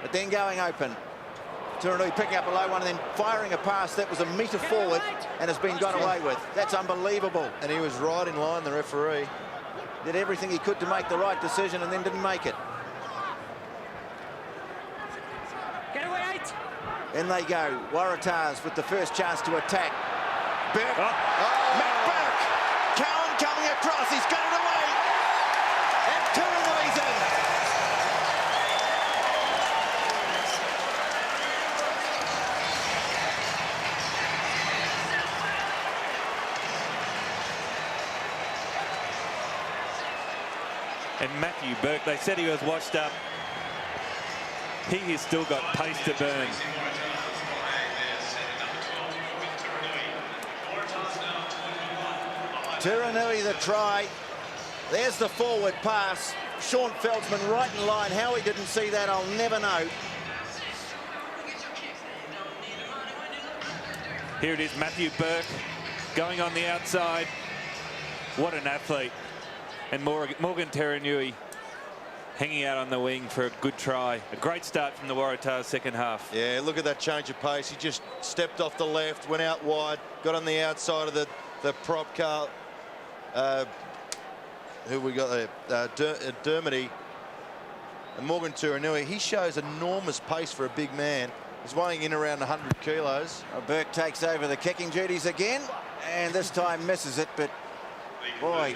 but then going open. Turanui picking up a low one and then firing a pass that was a metre forward and has been got away with. That's unbelievable. And he was right in line, the referee. Did everything he could to make the right decision and then didn't make it. Get away, 8. In they go. Waratahs with the first chance to attack. Burke. Matt Burke. Cowan coming across. He's got it away. And Turanui's in. And Matthew Burke, they said he was washed up. He has still got pace to burn. Turanui the try. There's the forward pass. Sean Feldsman right in line. How he didn't see that, I'll never know. Here it is, Matthew Burke going on the outside. What an athlete. And Morgan Turanui hanging out on the wing for a good try. A great start from the Waratahs second half. Yeah, look at that change of pace. He just stepped off the left, went out wide, got on the outside of the prop car. Who we got there? Dermody. And Morgan Turanui, he shows enormous pace for a big man. He's weighing in around 100 kilos. Well, Burke takes over the kicking duties again, and this time misses it, but boy,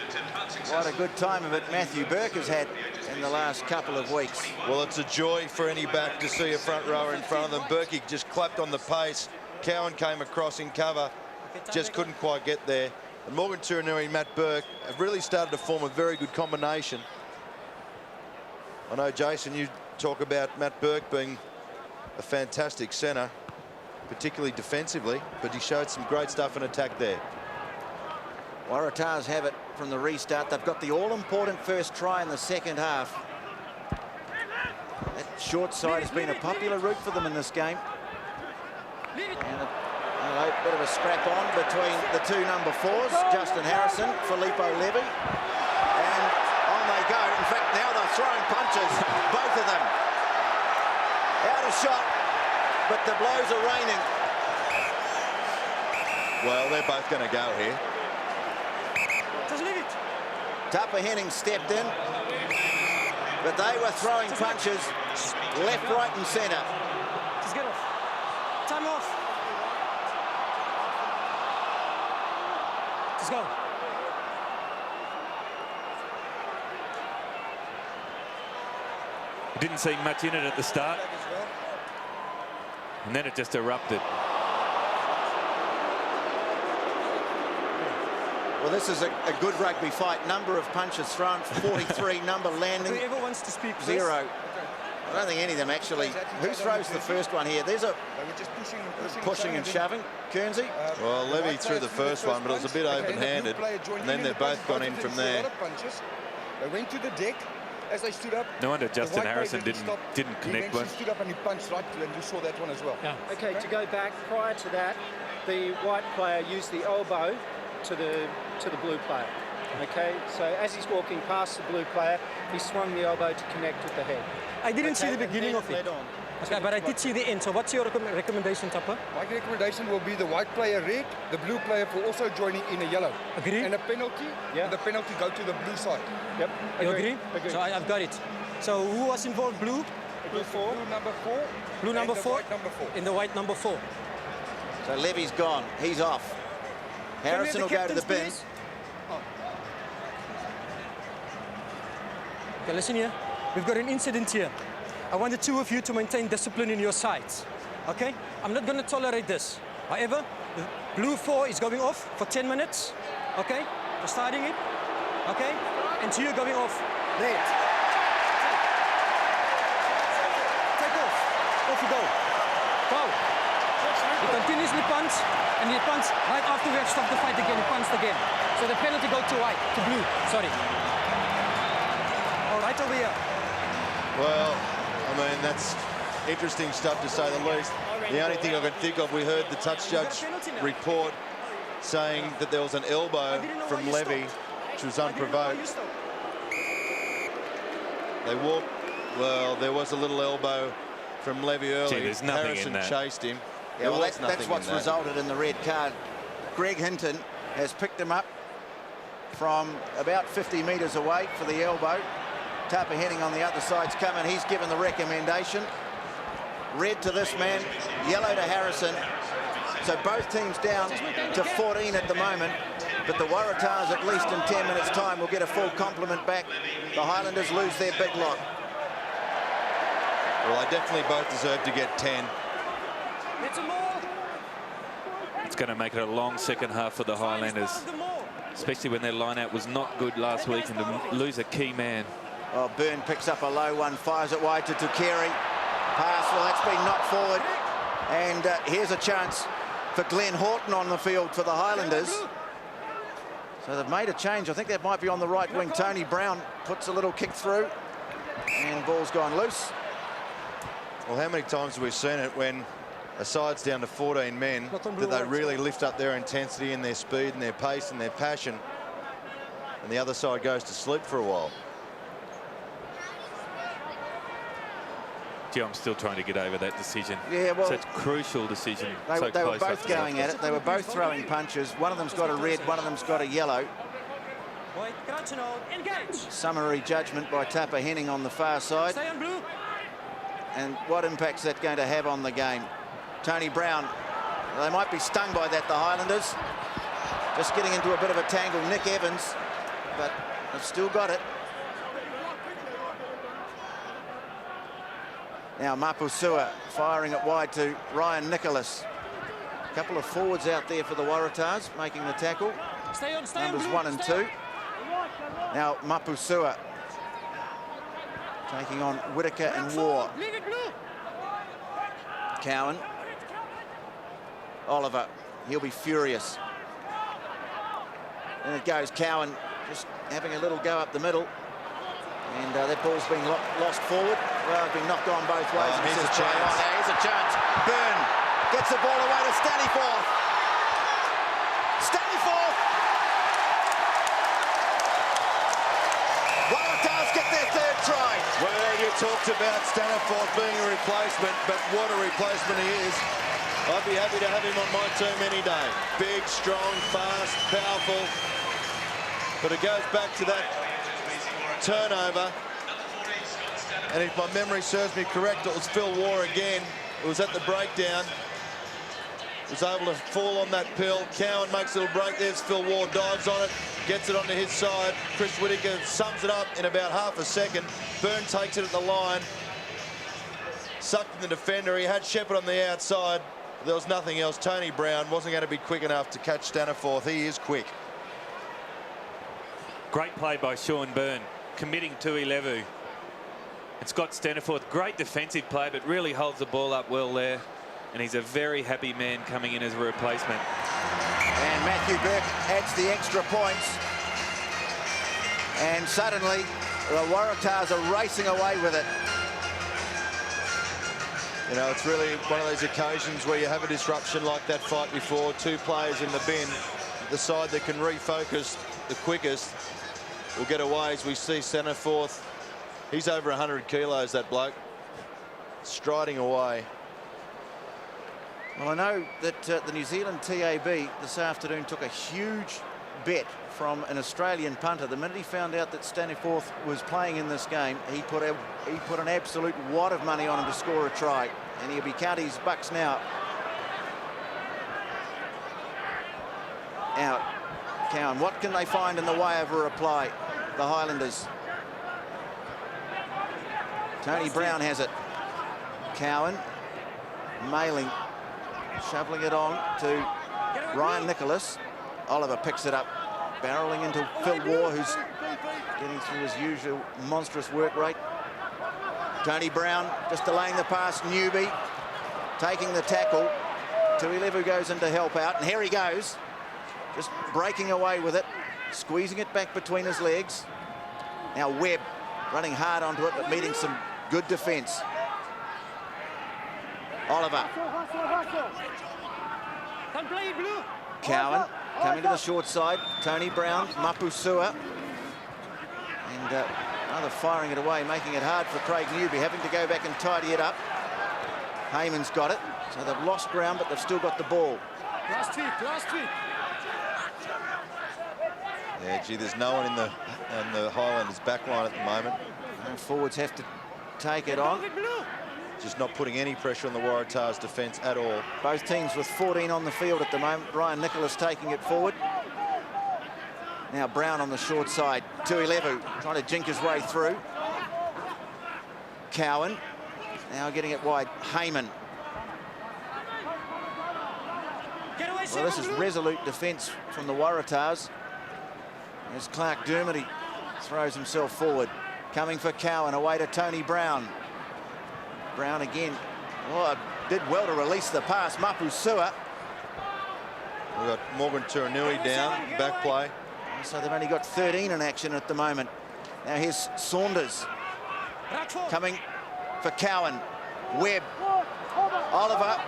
what a good time of it Matthew Burke has had in the last couple of weeks. Well, it's a joy for any back to see a front rower in front of them. Burke just clapped on the pace. Cowan came across in cover, just couldn't quite get there. And Morgan Turanui and Matt Burke have really started to form a very good combination. I know, Jason, you talk about Matt Burke being a fantastic centre, particularly defensively, but he showed some great stuff in attack there. Waratahs have it from the restart. They've got the all-important first try in the second half. That short side has been a popular route for them in this game. And a bit of a scrap on between the two number 4s, Justin Harrison, Filippo Levy. And on they go. In fact, now they're throwing punches, both of them. Out of shot, but the blows are raining. Well, they're both going to go here. Tupper Henning stepped in, but they were throwing punches left, right and centre. Just get off. Time off. Just go. Didn't see much in it at the start. And then it just erupted. Well, this is a good rugby fight. Number of punches thrown, 43. Number landing, Whoever wants to speak, 0. I don't think any of them actually. Who throws the first one here? There's a pushing and shoving. Kernsey? Well, Levy threw the first one, but it was a bit open-handed. And then they've both gone in from there. They went to the deck. As they stood up, no wonder Justin Harrison didn't connect one. He stood up and he punched right, and you saw that one as well. Yeah. Okay, to go back, prior to that, the white player used the elbow to the blue player. Okay, so as he's walking past the blue player, he swung the elbow to connect with the head. I didn't see the beginning of it. Okay, but I did see the end. So what's your recommendation, Tupper? My recommendation will be the white player red, the blue player for also joining in a yellow. Agree? And a penalty, the penalty go to the blue side. Yep. You agree? So I've got it. So who was involved? Blue? Blue 4. Blue number 4. Blue number 4? White number 4. In the white number 4. So Levy's gone. He's off. Harrison will go to the bin. Okay, listen here. We've got an incident here. I want the two of you to maintain discipline in your sides. Okay? I'm not going to tolerate this. However, the blue 4 is going off for 10 minutes. Okay? For starting it. Okay? And two going off. Red. Take off. Off you go. Go. He continuously punts, and he punts right after we have stopped the fight again. He punts again. So the penalty goes to white, to blue. Sorry. All right, over here. Well, I mean, that's interesting stuff to say the least. The only thing I can think of, we heard the touch judge report saying that there was an elbow from Levy, which was unprovoked. They walked, well, there was a little elbow from Levy early. Gee, there's nothing Harrison in that. chased him. Yeah, well, that's what's resulted in the red card. Greg Hinton has picked him up from about 50 metres away for the elbow. Tapa Henning on the other side's coming. He's given the recommendation. Red to this man, yellow to Harrison. So both teams down to 14 at the moment. But the Waratahs, at least in 10 minutes' time, will get a full complement back. The Highlanders lose their big lock. Well, they definitely both deserve to get 10. It's going to make it a long second half for the Highlanders, especially when their line-out was not good last week and to lose a key man. Well, Byrne picks up a low one, fires it wide to Tukeri. Pass, well, that's been knocked forward. And here's a chance for Glenn Horton on the field for the Highlanders. So they've made a change. I think that might be on the right wing. Tony Brown puts a little kick through and ball's gone loose. Well, how many times have we seen it when a side's down to 14 men that they really lift up their intensity and their speed and their pace and their passion, and the other side goes to sleep for a while? Gee, I'm still trying to get over that decision. Yeah, well, such a crucial decision. They were both going at it. They were both throwing punches. One of them's got a red, one of them's got a yellow. Summary judgment by Tapa Henning on the far side. Stay on blue. And what impact's that going to have on the game? Tony Brown, they might be stung by that, the Highlanders. Just getting into a bit of a tangle. Nick Evans, but they've still got it. Now Mapusua firing it wide to Ryan Nicholas. A couple of forwards out there for the Waratahs making the tackle. Numbers 1 and 2. Now Mapusua taking on Whitaker and War. Cowan. Oliver, he'll be furious. And it goes, Cowan just having a little go up the middle. And that ball's been lost forward. Well, it's been knocked on both ways. Here's a chance. Here's a chance. Byrne gets the ball away to Staniforth. Staniforth! Waratahs get their third try. Well, you talked about Staniforth being a replacement, but what a replacement he is. I'd be happy to have him on my team any day. Big, strong, fast, powerful. But it goes back to that turnover. And if my memory serves me correct, it was Phil Waugh again. It was at the breakdown. Was able to fall on that pill. Cowan makes a little break. There's Phil Waugh, dives on it, gets it onto his side. Chris Whitaker sums it up in about half a second. Byrne takes it at the line. Sucked in the defender. He had Shepherd on the outside. There was nothing else. Tony Brown wasn't going to be quick enough to catch Staniforth. He is quick. Great play by Sean Byrne, committing to Ilevu. And Scott Staniforth, great defensive play, but really holds the ball up well there. And he's a very happy man coming in as a replacement. And Matthew Burke adds the extra points. And suddenly, the Waratahs are racing away with it. You know, it's really one of those occasions where you have a disruption like that fight before. 2 players in the bin. The side that can refocus the quickest will get away. As we see Staniforth, he's over 100 kilos, that bloke, striding away. Well, I know that the New Zealand TAB this afternoon took a huge bet from an Australian punter. The minute he found out that Staniforth was playing in this game, he put an absolute wad of money on him to score a try, and he'll be counting his bucks now. Out. Cowan, what can they find in the way of a reply? The Highlanders. Tony Brown has it. Cowan, Mailing, shoveling it on to Ryan Nicholas. Oliver picks it up, barreling into Phil Waugh, who's getting through his usual monstrous work rate. Tony Brown just delaying the pass. Newby taking the tackle. Tuilevu goes in to help out, and here he goes, just breaking away with it, squeezing it back between his legs. Now Webb running hard onto it, but meeting some good defence. Oliver. Don't play it, blue. Cowan coming to the short side. Tony Brown, Mapusua. And rather firing it away, making it hard for Craig Newby, having to go back and tidy it up. Heyman's got it. So they've lost ground, but they've still got the ball. Last tweet. Yeah, gee, there's no one in the Highlanders back line at the moment. And forwards have to take it on. Just not putting any pressure on the Waratahs defence at all. Both teams with 14 on the field at the moment. Ryan Nicholas taking it forward. Now Brown on the short side. Tuilevu trying to jink his way through. Cowan now getting it wide. Heyman. Well, this is resolute defence from the Waratahs. As Clark Dermody throws himself forward. Coming for Cowan, away to Tony Brown. Brown again. Oh, did well to release the pass. Mapusua. We've got Morgan Turanui down, back play. So they've only got 13 in action at the moment. Now here's Saunders. Coming for Cowan. Webb. Oliver.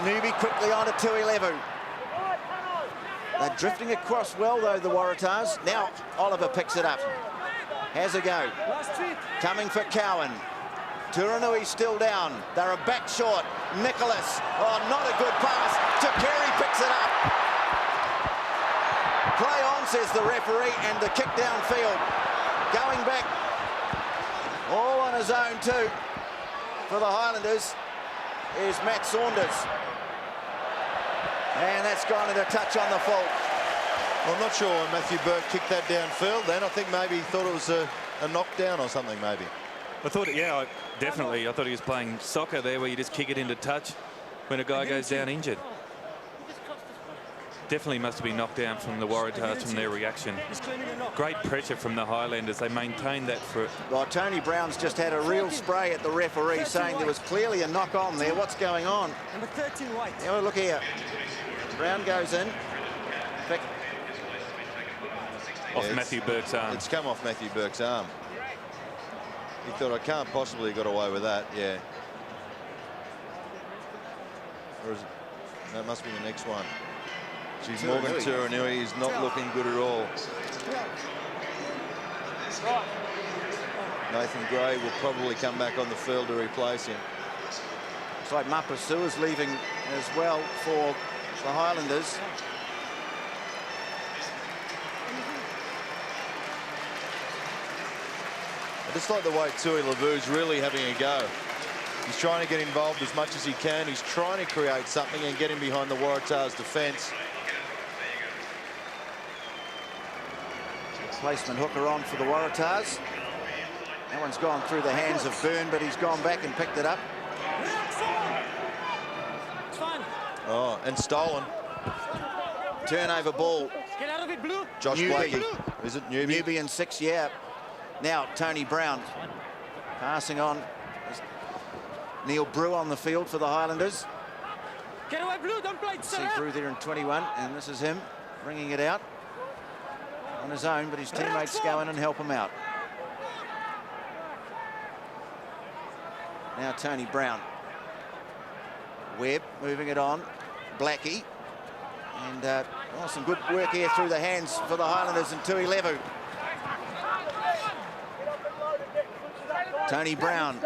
Newby quickly on to Tuilevu. They're drifting across well, though, the Waratahs. Now Oliver picks it up. Has a go. Coming for Cowan. Turanui still down. They're a back short. Nicholas. Oh, not a good pass. Takeri picks it up. Play on, says the referee, and the kick downfield. Going back. All on his own, too. For the Highlanders is Matt Saunders. And that's gone into touch on the fault. Well, I'm not sure why Matthew Burke kicked that downfield then. I think maybe he thought it was a knockdown or something, maybe. I thought, yeah, definitely. I thought he was playing soccer there where you just kick it into touch when a guy goes down injured. Definitely must have been knocked down from the Waratahs from their reaction. Great pressure from the Highlanders. They maintained that for... Well, Tony Brown's just had a real spray at the referee saying there was clearly a knock on there. What's going on? Number 13 white. Yeah, look here. Brown goes in. Off Matthew Burke's arm. It's come off Matthew Burke's arm. He thought, I can't possibly got away with that. Yeah. Or is it, that must be the next one. Geez, Morgan Turanui is not looking good at all. Nathan Gray will probably come back on the field to replace him. Looks like Mapasua's leaving as well for the Highlanders. I just like the way Tuilevu's really having a go. He's trying to get involved as much as he can. He's trying to create something and get him behind the Waratahs' defence. Placement hooker on for the Waratahs. That one's gone through the hands of Byrne, but he's gone back and picked it up. Oh, and stolen. Turnover ball. Get out of it, blue. Josh Blakey. Is it Newby? Newby in 6, yeah. Now Tony Brown passing on. Neil Brew on the field for the Highlanders. Get away, blue. Don't play. See Brew there in 21, and this is him bringing it out on his own, but his teammates go in and help him out. Now Tony Brown. Webb moving it on. Blackie. And some good work here through the hands for the Highlanders and Tuilevu. Tony Brown.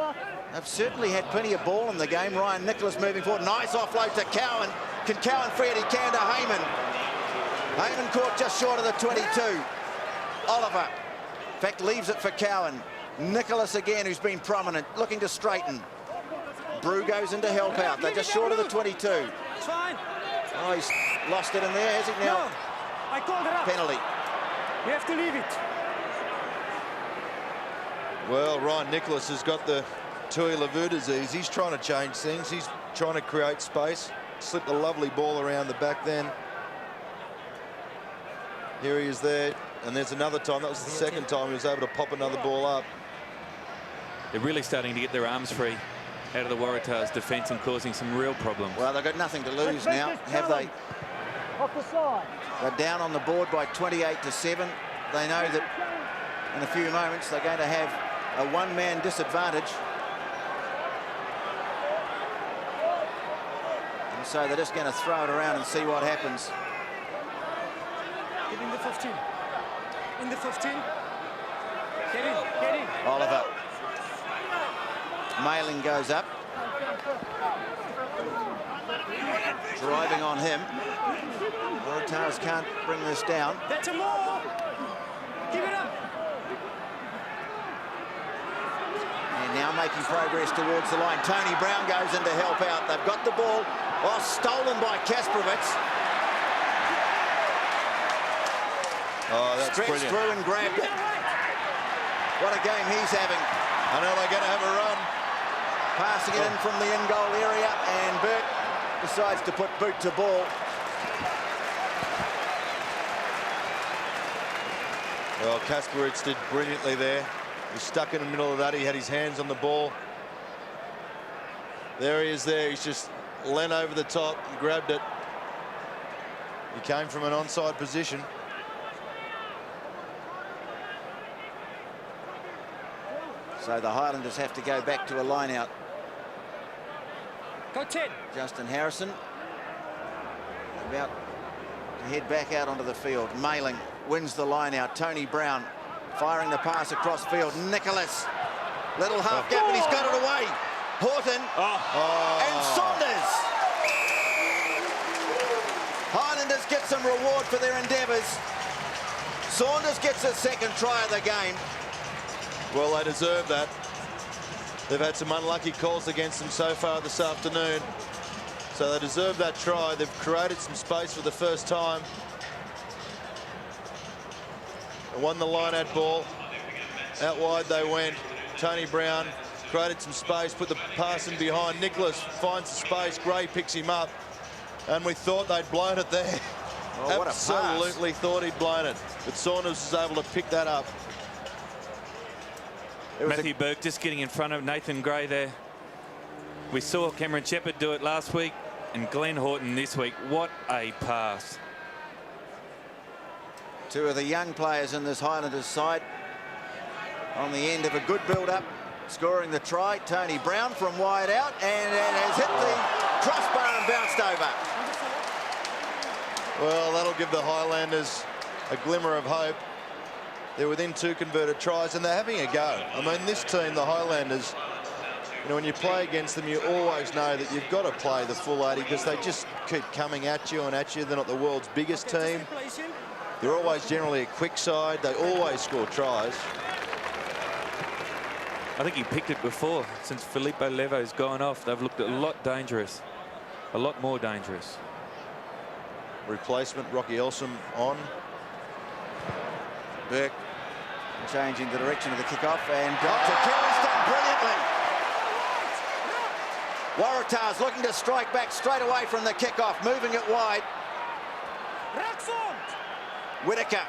They've certainly had plenty of ball in the game. Ryan Nicholas moving forward. Nice offload to Cowan. Can Cowan free it? He can to Heyman. Heyman caught just short of the 22. Oliver, in fact, leaves it for Cowan. Nicholas again, who's been prominent, looking to straighten. Brew goes in to help out. They're just short of the 22. It's fine. Oh, he's lost it in there, has he now? No, I called it up. Penalty. We have to leave it. Well, Ryan Nicholas has got the Tuilevu disease. He's trying to change things. He's trying to create space. Slipped a lovely ball around the back then. Here he is there. And there's another time. That was the second time he was able to pop another ball up. They're really starting to get their arms free out of the Waratahs' defence and causing some real problems. Well, they've got nothing to lose now, have they? Off the side. They're down on the board by 28-7. They know that in a few moments they're going to have a one-man disadvantage. so they're just going to throw it around and see what happens. Get in the 15. In the 15. Get in, get in. Oliver. Mailing goes up. Driving on him. Waratahs can't bring this down. That's a more. Give it up. And now making progress towards the line. Tony Brown goes in to help out. They've got the ball. Oh, stolen by Kasprowicz. Oh, that's Stretched brilliant. through and grabbed it. What a game he's having. I know they're going to have a run. Passing it in from the in-goal area, and Burke decides to put boot to ball. Well, Kasprowicz did brilliantly there. He was stuck in the middle of that. He had his hands on the ball. There he is there. He's just leant over the top and grabbed it. He came from an onside position. So the Highlanders have to go back to a line-out. Go 10. Justin Harrison about to head back out onto the field. Mailing wins the line-out. Tony Brown firing the pass across field. Nicholas, little half gap, and he's got it away. Horton and Saunders. Highlanders get some reward for their endeavours. Saunders gets his second try of the game. Well, they deserve that. They've had some unlucky calls against them so far this afternoon. So they deserve that try. They've created some space for the first time. They won the line-out ball. Out wide they went. Tony Brown created some space, put the pass in behind. Nicholas finds the space. Gray picks him up. And we thought they'd blown it there. Oh, what a pass. Absolutely thought he'd blown it. But Saunders was able to pick that up. Matthew Burke just getting in front of Nathan Gray there. We saw Cameron Shepherd do it last week and Glenn Horton this week. What a pass. Two of the young players in this Highlanders side on the end of a good build-up, scoring the try. Tony Brown from wide out, and it has hit the crossbar and bounced over. Well, that'll give the Highlanders a glimmer of hope. They're within 2 converted tries, and they're having a go. I mean, this team, the Highlanders, you know, when you play against them, you always know that you've got to play the full 80 because they just keep coming at you and at you. They're not the world's biggest team. They're always generally a quick side. They always score tries. I think he picked it before. Since Filippo Levo's gone off, they've looked a lot dangerous. A lot more dangerous. Replacement, Rocky Elsom on. Burke changing the direction of the kickoff, and Dr. Kelly's done brilliantly. Waratahs looking to strike back straight away from the kickoff, moving it wide. Whitaker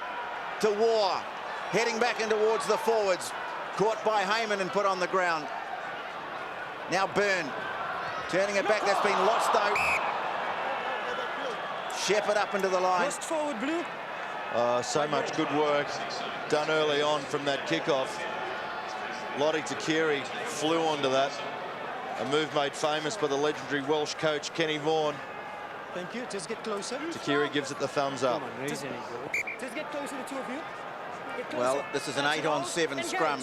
to War, heading back in towards the forwards. Caught by Heyman and put on the ground. Now Byrne turning it back. That's been lost though. Shepherd up into the line. Lost forward, Blue. So much good work done early on from that kickoff. Lottie Takiri flew onto that. A move made famous by the legendary Welsh coach Kenny Vaughan. Thank you. Just get closer. Takiri gives it the thumbs up. Just get closer, the two of you. Get closer. Well, this is an 8-on-7 scrum.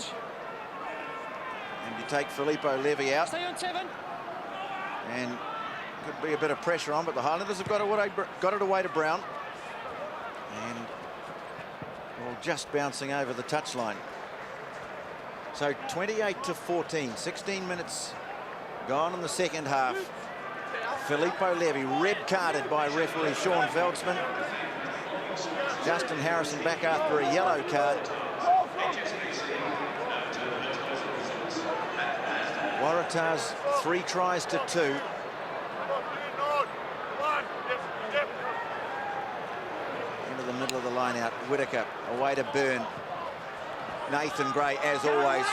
And you take Filippo Levy out. Stay on 7. And could be a bit of pressure on, but the Highlanders have got it away to Brown. And well, just bouncing over the touchline. So 28-14, 16 minutes gone in the second half. Filippo Levy red-carded by referee Sean Veldsman. Justin Harrison back after a yellow card. Waratahs 3 tries to 2. Into the middle of the line out. Whitaker away to Byrne. Nathan Gray, as always,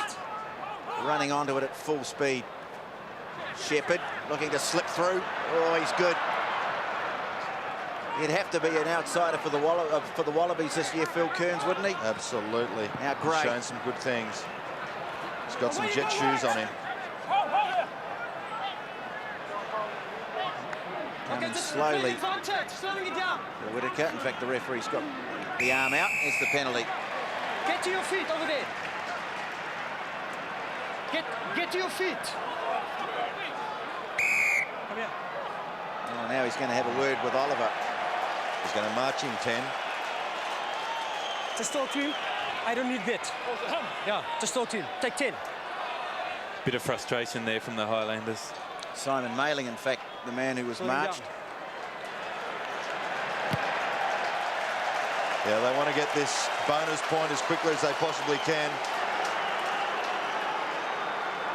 running onto it at full speed. Shepherd looking to slip through. Oh, he's good. He'd have to be an outsider for the Wallabies this year, Phil Kearns, wouldn't he? Absolutely. Now Gray. He's shown some good things. He's got some jet shoes on him. Coming slowly. Slowing it down. Whitaker. In fact, the referee's got the arm out. It's the penalty. Get to your feet over there. Get to your feet. Come here. Oh, now he's going to have a word with Oliver. He's going to march him 10. Just talk to him. I don't need that. Yeah, just talk to him. Take 10. Bit of frustration there from the Highlanders. Simon Mailing, in fact, the man who was marched. Yeah, they want to get this bonus point as quickly as they possibly can.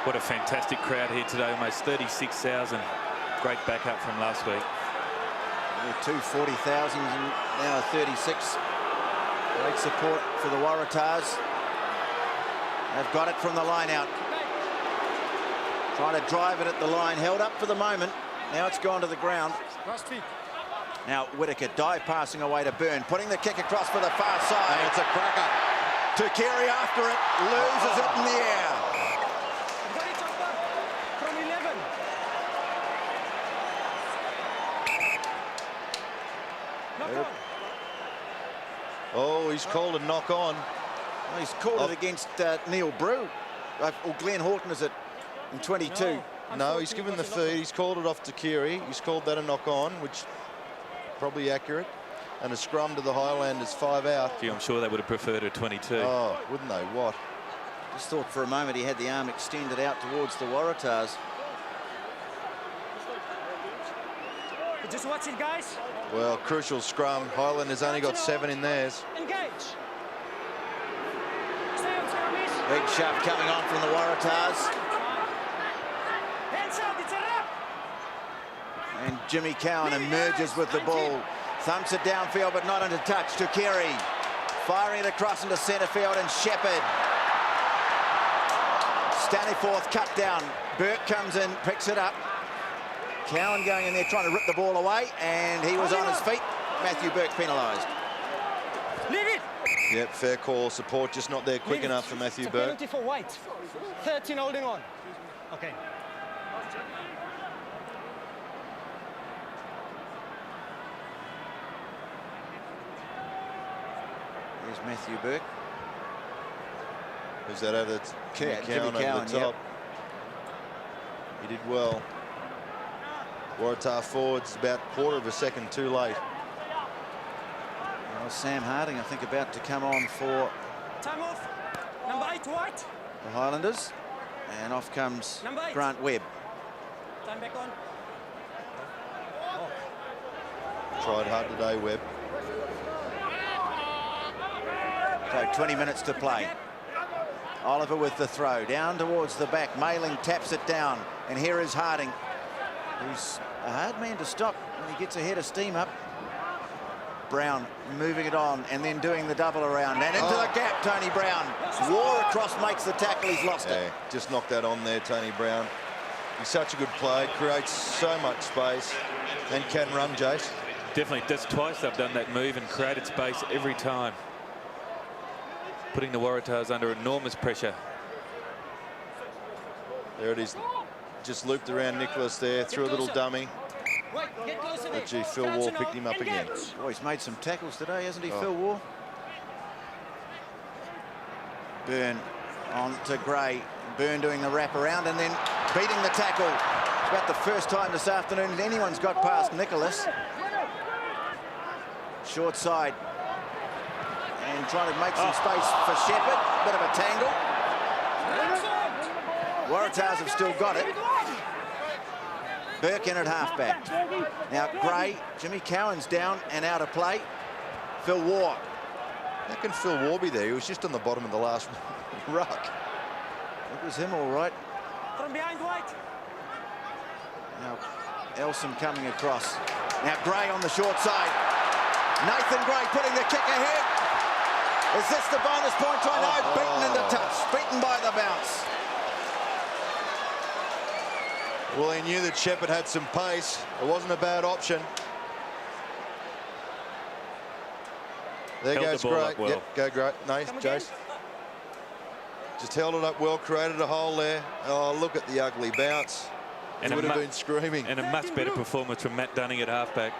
What a fantastic crowd here today, almost 36,000. Great backup from last week. Two 40,000 and now a 36. Great support for the Waratahs. They've got it from the line out. Trying to drive it at the line, held up for the moment. Now it's gone to the ground. Last feet. Now Whitaker dive passing away to Byrne, putting the kick across for the far side. And it's a cracker. Tukiri after it, loses it in the air. Got it from 11. Knock on. Oh, he's called a knock on. Well, he's called it against Neil Brew. Or Glenn Horton is it in 22. No, he's given the feed. He's called it off to Kiri. He's called that a knock on, which probably accurate. And a scrum to the Highlanders, 5 out. Gee, I'm sure they would have preferred a 22. Oh, wouldn't they? What? Just thought for a moment he had the arm extended out towards the Waratahs. Just watch it, guys. Well, crucial scrum. Highlanders only got 7 in theirs. Engage. Stay on scrummies. Big shove coming on from the Waratahs. Hands up, it's a wrap. And Jimmy Cowan emerges with the ball. Thumps it downfield, but not into touch. Tukiri firing it across into centre field, and Shepherd. Staniforth cut down. Burke comes in, picks it up. Cowan going in there trying to rip the ball away, and he was on his feet. Matthew Burke penalised. Leave it. Yep, fair call. Support just not there quick enough for Matthew It's a Burke. penalty for White. 13 holding on. Okay. There's Matthew Burke. Who's that over? Jimmy Cowan over Cowan, the top. yep. He did well. Waratah forwards about a quarter of a second too late. Well, Sam Harding, I think, about to come on for Time off. Number 8, White. the Highlanders. And off comes Number 8. Grant Webb. Time back on. Tried hard today, Webb. So 20 minutes to play. Oliver with the throw down towards the back. Mailing taps it down, and here is Harding, who's a hard man to stop when he gets a head of steam up. Brown moving it on and then doing the double around and into the gap. Tony Brown. War across, makes the tackle. He's lost it. Just knocked that on there, Tony Brown. He's such a good play, creates so much space and can run, Jace. Definitely, that's twice they've done that move and created space every time. Putting the Waratahs under enormous pressure. There it is. Just looped around Nicholas there, threw a little dummy. But gee, Phil Wall picked him up again. Oh, he's made some tackles today, hasn't he, Phil Wall? Byrne on to Gray. Byrne doing the wrap around and then beating the tackle. It's about the first time this afternoon anyone's got past Nicholas. Short side. And trying to make some space for Shepherd. Bit of a tangle. Waratahs have still got it. Burke in at halfback. Now Gray, Jimmy Cowan's down and out of play. Phil Waugh. How can Phil Waugh be there? He was just on the bottom of the last ruck. It was him all right. From behind White. Now Elsom coming across. Now Gray on the short side. Nathan Gray putting the kick ahead. Is this the bonus point try? No, beaten into touch. Beaten by the bounce. Well, he knew that Shepherd had some pace. It wasn't a bad option. There Held goes the ball Gray. up well. Yep, go great. Nice, Jace. Just held it up well, created a hole there. Oh, look at the ugly bounce. He would have been screaming. And a much better performance from Matt Dunning at halfback.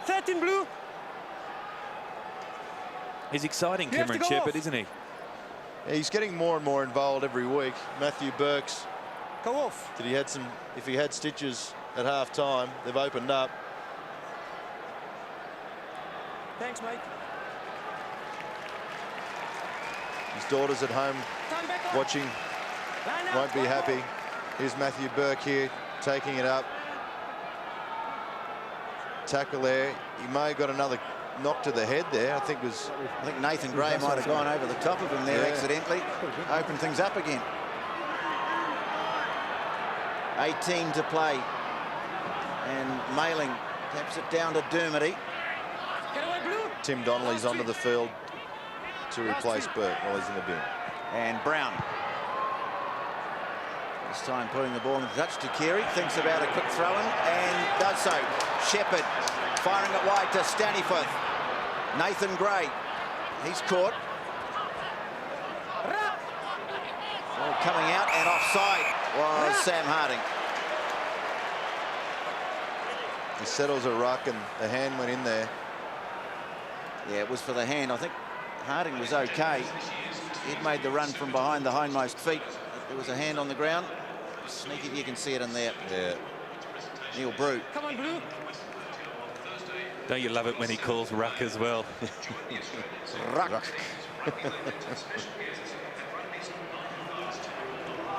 13 blue. He's exciting, You have to Cameron go Shepherd, off. isn't he? He's getting more and more involved every week. Matthew Burks, Go off. if he had stitches at half time, they've opened up. Thanks, mate. His daughter's at home Time back on. watching, Line out. won't be Go happy. off. Here's Matthew Burke here, taking it up. Tackle there. He may have got another knock to the head there. I think Nathan Gray might have gone over the top of him there Yeah. accidentally. Open things up again. 18 to play. And Mailing taps it down to Dermody. Get away, blue. Tim Donnelly's onto the field to replace Burke while he's in the bin. And Brown. This time putting the ball into touch to Keary. Thinks about a quick throw-in and does so. Shepherd firing it wide to Staniforth. Nathan Gray. He's caught. Ball coming out and offside was Sam Harding. He settles a ruck and the hand went in there. Yeah, it was for the hand. I think Harding was okay. He'd made the run from behind the hindmost feet. There was a hand on the ground. Sneaky, you can see it in there. Yeah. Neil Brew. Come on, blue. Don't you love it when he calls ruck as well? Ruck.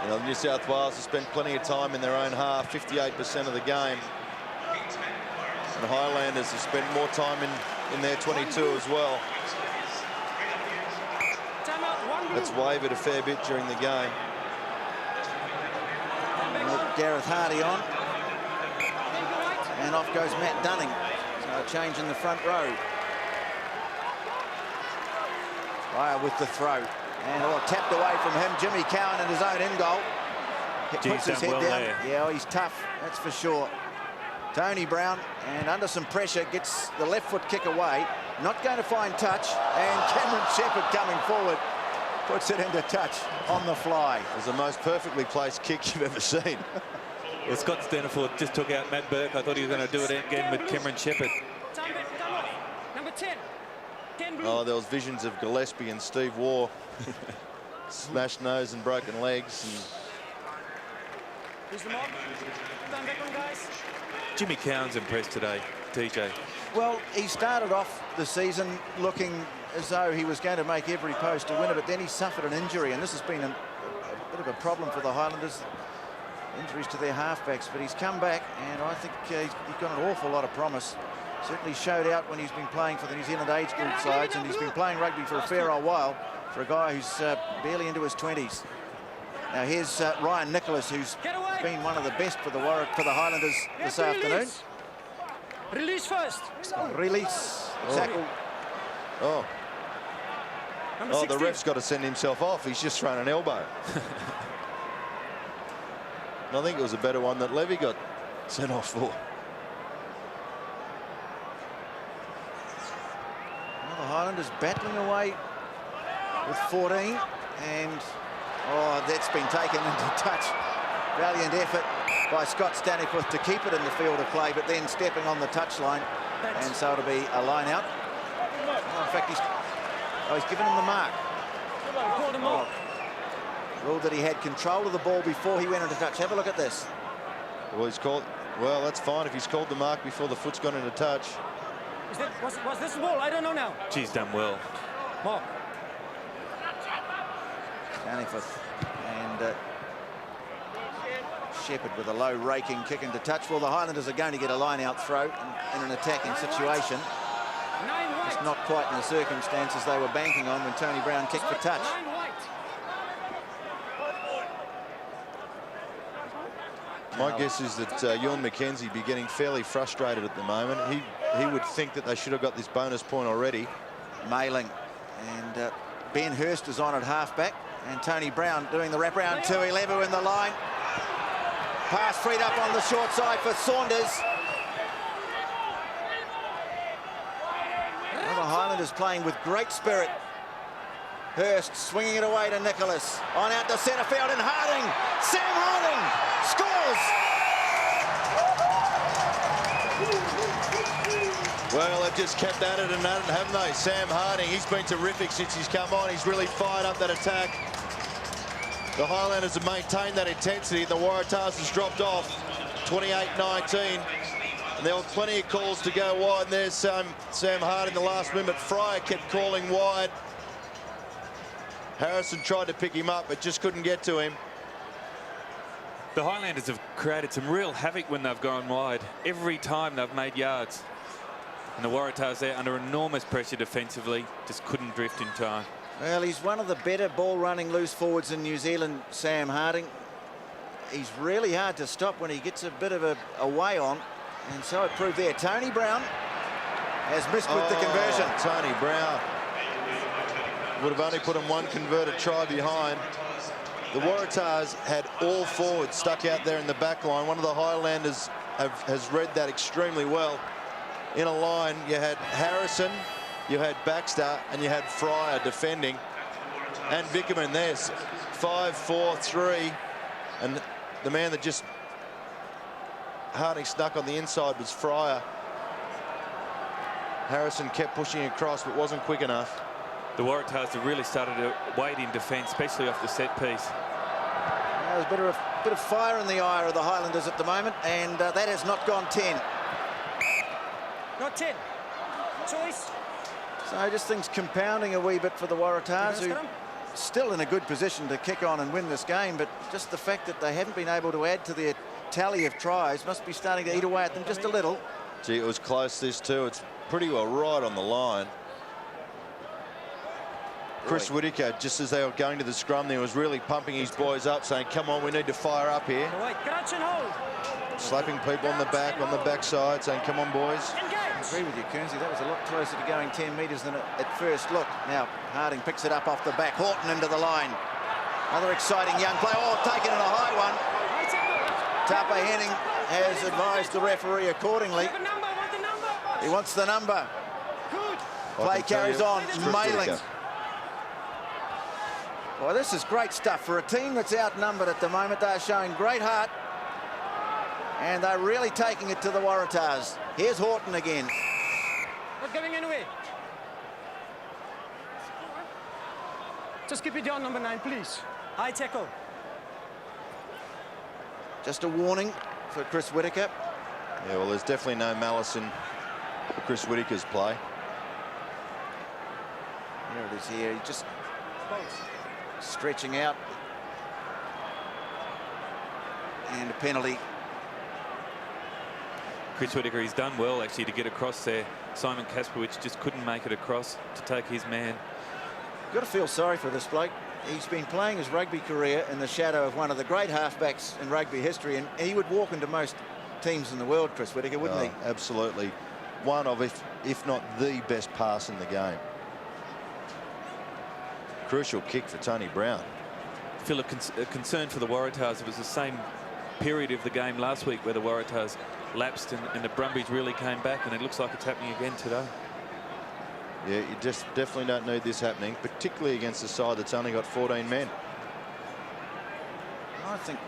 You know, New South Wales has spent plenty of time in their own half, 58% of the game. And the Highlanders have spent more time in their 22 as well. Time out. One blue. That's wavered a fair bit during the game. Gareth Hardy on. And off goes Matt Dunning. So a change in the front row. Fire with the throw. And tapped away from him. Jimmy Cowan in his own end goal. He puts his done head well down. there. Yeah, he's tough, that's for sure. Tony Brown, and under some pressure, gets the left foot kick away. Not going to find touch. And Cameron Shepherd coming forward. Puts it into touch on the fly. It was the most perfectly placed kick you've ever seen. Well, Scott Staniforth just took out Matt Burke. I thought he was going to do it again with Cameron Shepherd. Time back. Come on. Number 10. 10 blue. Oh, there was visions of Gillespie and Steve Waugh. Smashed nose and broken legs. Here's the mark. Time back on, guys. Jimmy Cowan's impressed today, TJ. Well, he started off the season looking as though he was going to make every post to win it, but then he suffered an injury, and this has been a bit of a problem for the Highlanders. Injuries to their halfbacks, but he's come back, and I think he's got an awful lot of promise. Certainly showed out when he's been playing for the New Zealand age group sides, and he's been playing rugby for a fair old while for a guy who's barely into his 20s. Now here's Ryan Nicholas, who's been one of the best for the Highlanders this afternoon. Release first. Release. Tackle. Oh. Number Oh, the 16. ref's got to send himself off. He's just thrown an elbow. And I think it was a better one that Levy got sent off for. Well, the Highlanders battling away with 14, and that's been taken into touch. Valiant effort by Scott Staniforth to keep it in the field of play, but then stepping on the touchline, and so it'll be a line out. Oh, in fact, he's given him the mark. Called him off. Ruled that he had control of the ball before he went into touch. Have a look at this. Well, he's called. Well, that's fine if he's called the mark before the foot's gone into touch. Was this the ball? I don't know now. She's done well. Mark. Staniforth and Shepherd with a low raking kick into touch. Well, the Highlanders are going to get a line-out throw in an attacking situation. It's not quite in the circumstances they were banking on when Tony Brown kicked for touch. My guess is that Ewan McKenzie be getting fairly frustrated at the moment. He would think that they should have got this bonus point already. Mailing and Ben Hurst is on at halfback, and Tony Brown doing the wraparound to Ilevu in the line. Pass freed up on the short side for Saunders. Well, the Highlanders playing with great spirit. Hurst swinging it away to Nicholas. On out to centre field and Harding. Sam Harding scores. Well, they've just kept at it and at it, haven't they? Sam Harding, he's been terrific since he's come on. He's really fired up that attack. The Highlanders have maintained that intensity. The Waratahs has dropped off 28-19. And there were plenty of calls to go wide. And there's Sam Harding the last minute. Fryer kept calling wide. Harrison tried to pick him up, but just couldn't get to him. The Highlanders have created some real havoc when they've gone wide. Every time they've made yards. And the Waratahs there under enormous pressure defensively, just couldn't drift in time. Well, he's one of the better ball-running loose forwards in New Zealand, Sam Harding. He's really hard to stop when he gets a bit of a way on. And so it proved there. Tony Brown has missed with the conversion. Tony Brown would have only put him one converted try behind. The Waratahs had all forwards stuck out there in the back line. One of the Highlanders has read that extremely well. In a line, you had Harrison, you had Baxter, and you had Fryer defending. And Vickerman, there's 5-4-3. And the man that just Harding snuck on the inside was Fryer. Harrison kept pushing across, but wasn't quick enough. The Waratahs have really started to wade in defence, especially off the set piece. There's a bit of fire in the eye of the Highlanders at the moment, and that has not gone 10. Not 10. Choice. So just things compounding a wee bit for the Waratahs, who still in a good position to kick on and win this game, but just the fact that they haven't been able to add to their tally of tries must be starting to eat away at them just a little. Gee, it was close, this too. It's pretty well right on the line. Chris Whittaker, just as they were going to the scrum there, was really pumping his boys up, saying, come on, we need to fire up here. Slapping people on the backside, saying, come on, boys. I agree with you, Kearnsey. That was a lot closer to going 10 metres than at first look. Now, Harding picks it up off the back. Horton into the line. Another exciting young player. Oh, taken in a high one. Tapa Henning has advised the referee accordingly. He wants the number. Play carries on. Mailing. Well, this is great stuff. For a team that's outnumbered at the moment, they're showing great heart. And they're really taking it to the Waratahs. Here's Horton again. Not going anywhere. Just keep it down, number 9, please. High tackle. Just a warning for Chris Whittaker. Yeah, well, there's definitely no malice in Chris Whittaker's play. There it is here. He just stretching out. And a penalty. Chris Whittaker, he's done well actually to get across there. Simon Kasperwich just couldn't make it across to take his man. You've got to feel sorry for this bloke. He's been playing his rugby career in the shadow of one of the great halfbacks in rugby history, and he would walk into most teams in the world, Chris Whittaker, wouldn't he? Absolutely. One of, if not the best pass in the game. Crucial kick for Tony Brown. Phil, a concern for the Waratahs. It was the same period of the game last week where the Waratahs lapsed and the Brumbies really came back, and it looks like it's happening again today. Yeah, you just definitely don't need this happening, particularly against a side that's only got 14 men. I think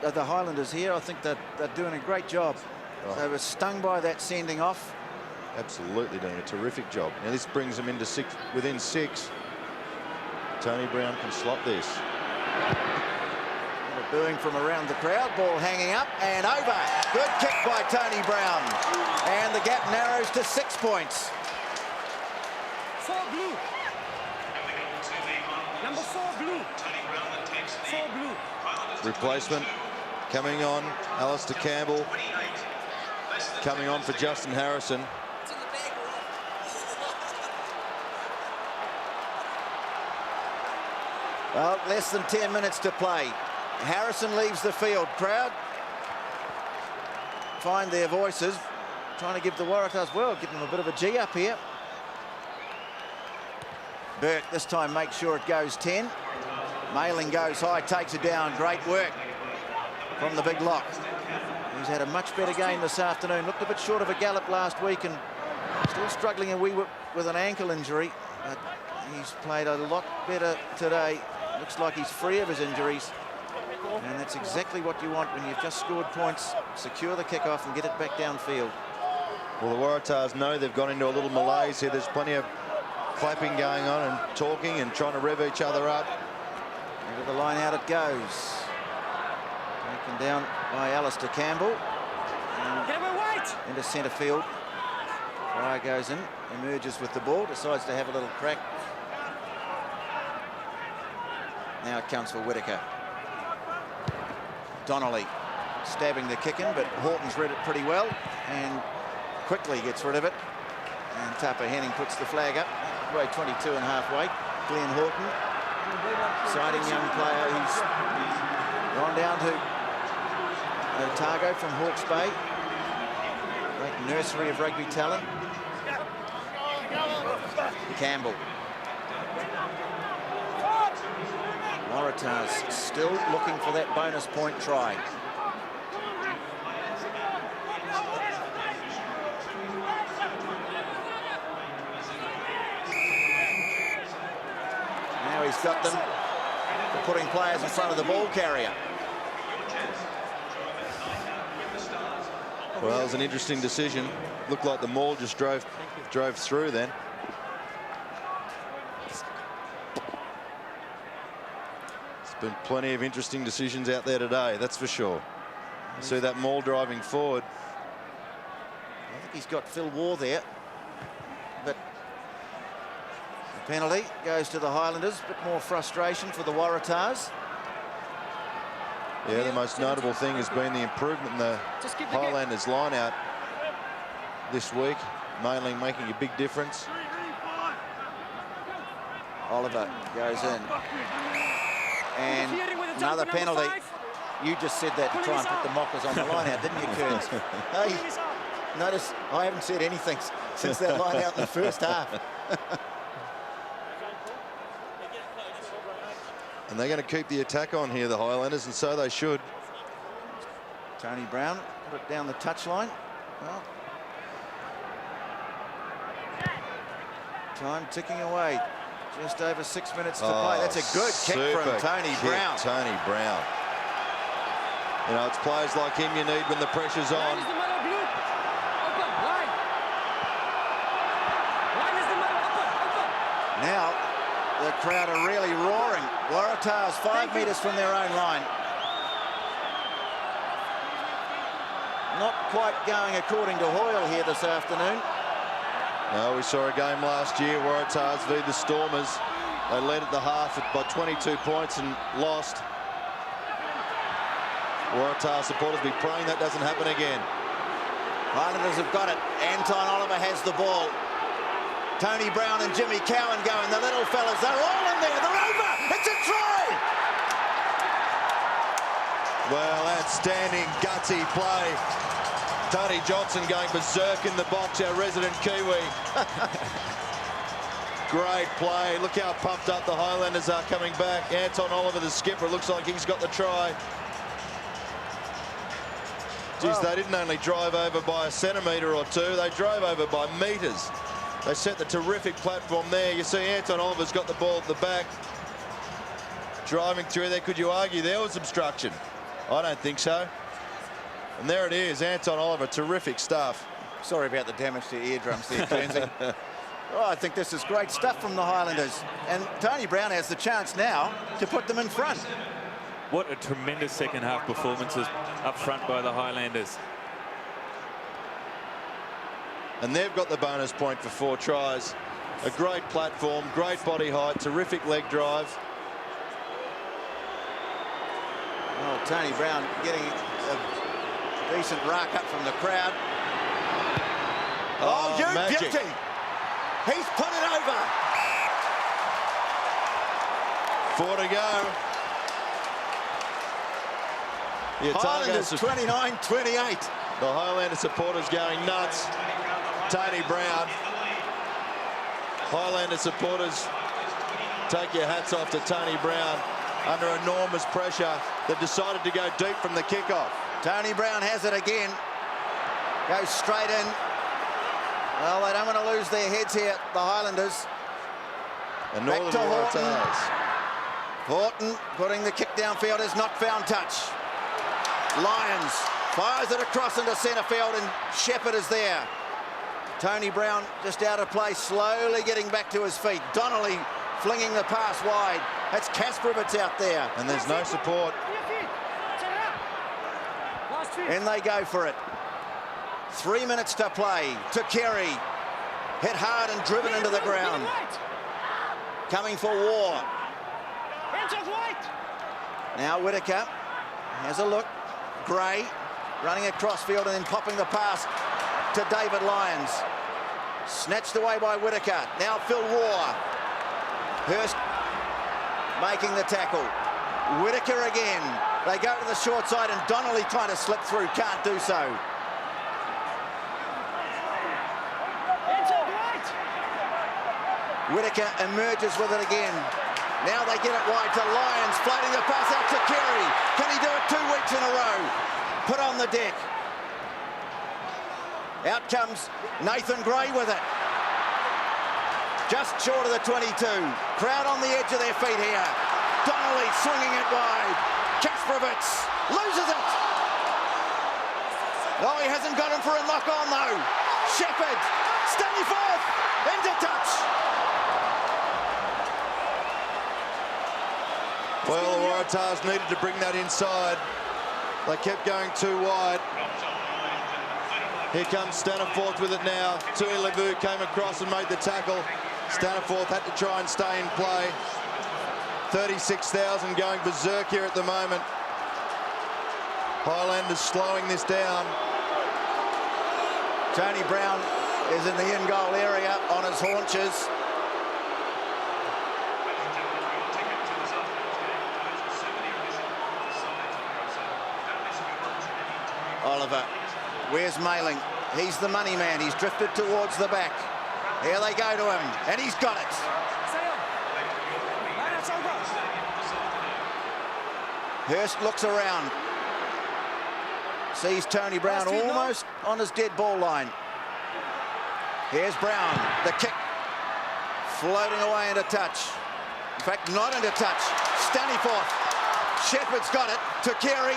the Highlanders here, I think that they're doing a great job. Oh. They were stung by that sending off. Absolutely doing a terrific job. Now this brings them into within 6. Tony Brown can slot this. Booing from around the crowd, ball hanging up and over. Good kick by Tony Brown. And the gap narrows to 6 points. 4 blue. Number 4 blue. 4 blue. Replacement coming on, Alistair Campbell. Coming on for Justin Harrison. Well, less than 10 minutes to play. Harrison leaves the field. Crowd find their voices, trying to give the Waratahs, well, give them a bit of a G up here. Burke this time makes sure it goes 10. Mailing goes high, takes it down. Great work from the big lock. He's had a much better game this afternoon. Looked a bit short of a gallop last week and still struggling a wee with an ankle injury. But He's played a lot better today. Looks like he's free of his injuries. And that's exactly what you want when you've just scored points. Secure the kickoff and get it back downfield. Well, the Waratahs know they've gone into a little malaise here. There's plenty of clapping going on and talking and trying to rev each other up. Into the line out it goes. Taken down by Alistair Campbell. Get away, White! Into centre field. Fryer goes in, emerges with the ball, decides to have a little crack. Now it comes for Whitaker. Donnelly stabbing the kick in, but Horton's read it pretty well and quickly gets rid of it. And Tapa Henning puts the flag up. Weigh 22 and a half weight. Glenn Horton, exciting young player who's gone down to Otago from Hawke's Bay. Great nursery of rugby talent. Campbell. Waratahs still looking for that bonus point try. Now he's got them for putting players in front of the ball carrier. Well, it was an interesting decision. Looked like the maul just drove through then. There's been plenty of interesting decisions out there today, that's for sure. You see that maul driving forward. I think he's got Phil Waugh there, but the penalty goes to the Highlanders. A bit more frustration for the Waratahs. Yeah, the most notable thing has been the improvement in the Highlanders line out this week. Mainly making a big difference. Oliver goes in. And another penalty. You just said that to try and put the mockers on the line out, didn't you, Kearns? Hey, notice I haven't said anything since that line out in the first half. And they're going to keep the attack on here, the Highlanders, and so they should. Tony Brown put it down the touchline. Well, time ticking away. Just over 6 minutes to play. That's a good kick from Tony Brown. Tony Brown. You know, it's players like him you need when the pressure's on. Now the crowd are really roaring. Waratahs 5 metres from their own line. Not quite going according to Hoyle here this afternoon. No, we saw a game last year, Waratahs v the Stormers. They led at the half by 22 points and lost. Waratahs supporters be praying that doesn't happen again. Highlanders have got it. Anton Oliver has the ball. Tony Brown and Jimmy Cowan going. The little fellas, they're all in there. They're over. It's a try. Well, outstanding, gutsy play. Tony Johnson going berserk in the box, our resident Kiwi. Great play. Look how pumped up the Highlanders are coming back. Anton Oliver, the skipper, looks like he's got the try. Geez, they didn't only drive over by a centimetre or two, they drove over by metres. They set the terrific platform there. You see Anton Oliver's got the ball at the back. Driving through there, could you argue there was obstruction? I don't think so. And there it is, Anton Oliver, terrific stuff. Sorry about the damage to your eardrums there, Kearnsy. Oh, I think this is great stuff from the Highlanders. And Tony Brown has the chance now to put them in front. What a tremendous second half performances up front by the Highlanders. And they've got the bonus point for 4 tries. A great platform, great body height, terrific leg drive. Oh, Tony Brown getting a decent rack up from the crowd. Oh, you magic. beauty! He's put it over. 4 to go. The Highlanders 29-28. The Highlander supporters going nuts. Tony Brown. Highlander supporters, take your hats off to Tony Brown. Under enormous pressure, they've decided to go deep from the kickoff. Tony Brown has it again. Goes straight in. Well, they don't want to lose their heads here, the Highlanders. And Back Northern to Horton. Waratahs. Horton putting the kick downfield, has not found touch. Lyons fires it across into centre field, and Shepherd is there. Tony Brown just out of place, slowly getting back to his feet. Donnelly flinging the pass wide. That's Kasparovitz out there. And there's no support. And they go for it. 3 minutes to play. To Kerry. Hit hard and driven into the ground. Coming for War. Now Whitaker has a look. Gray running across field and then popping the pass to David Lyons. Snatched away by Whitaker. Now Phil Roar. Hurst making the tackle. Whitaker again. They go to the short side and Donnelly trying to slip through. Can't do so. Whitaker emerges with it again. Now they get it wide to Lyons, floating the pass out to Kerry. Can he do it 2 weeks in a row? Put on the deck. Out comes Nathan Gray with it. Just short of the 22. Crowd on the edge of their feet here. Donnelly swinging it wide. Kasparovitz loses it. Oh, he hasn't got him for a knock-on though. Shepherd, Stanley Forth, into touch. Well, the Waratahs needed to bring that inside. They kept going too wide. Here comes Staniforth with it now. Tui Levu came across and made the tackle. Staniforth had to try and stay in play. 36,000 going berserk here at the moment. Highlanders slowing this down. Tony Brown is in the in-goal area on his haunches. Oliver, where's Mailing? He's the money man. He's drifted towards the back. Here they go to him, and he's got it. Hurst looks around. Sees Tony Brown almost on his dead ball line. Here's Brown, the kick. Floating away into touch. In fact, not into touch. Staniforth. Shepherd's got it to Kerry.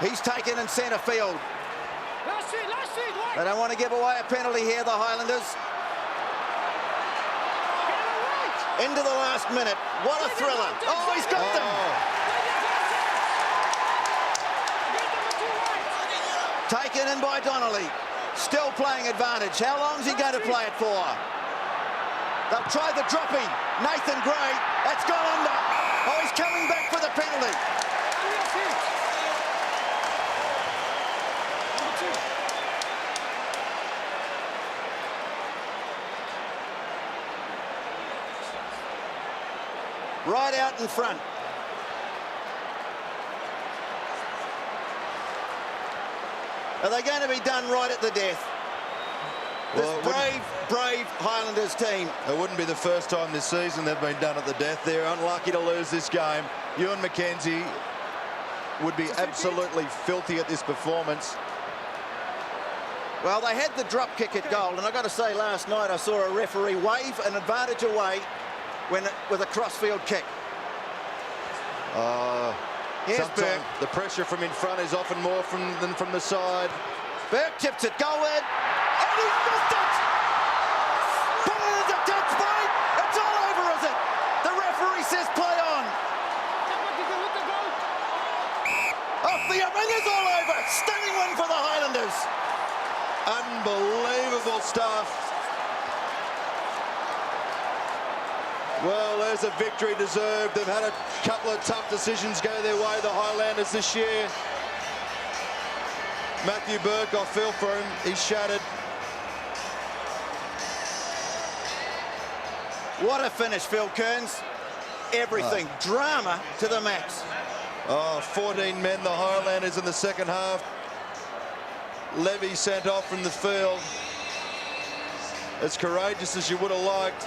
He's taken in centre field. They don't want to give away a penalty here, the Highlanders. Into the last minute. What a thriller. Oh, he's got them. Taken in by Donnelly. Still playing advantage. How long is he going to play it for? They'll try the dropping. Nathan Gray. That's gone under. Oh, he's coming back for the penalty. Right out in front. Are they going to be done right at the death? Well, this brave Highlanders team. It wouldn't be the first time this season they've been done at the death. They're unlucky to lose this game. Ewan McKenzie would be absolutely filthy at this performance. Well, they had the drop kick at goal, and I've got to say, last night I saw a referee wave an advantage away with a crossfield kick. Sometimes the pressure from in front is often more than from the side. Burke tips it goalward, and he's missed it! Put it as a touch point! It's all over, is it? The referee says play on. Off the up, and it's all over! Stunning win for the Highlanders. Unbelievable stuff. Well, there's a victory deserved. They've had a couple of tough decisions go their way, the Highlanders, this year. Matthew Burke, I feel for him. He's shattered. What a finish, Phil Kearns. Everything. Drama to the max. 14 men, the Highlanders in the second half. Levy sent off from the field. As courageous as you would have liked.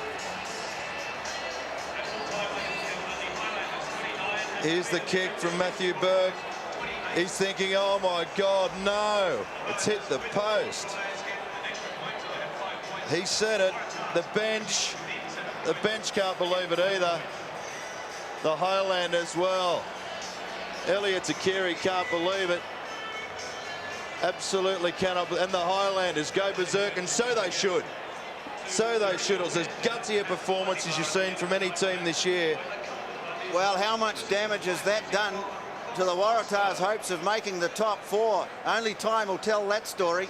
Here's the kick from Matthew Burke. He's thinking, oh my God, no. It's hit the post. He said it. the bench can't believe it either. The Highlanders, well, Elliot Takiri can't believe it. Absolutely cannot. And the Highlanders go berserk, and so they should. So they should. It was as gutsy a performance as you've seen from any team this year. Well, how much damage has that done to the Waratahs' hopes of making the top 4? Only time will tell that story.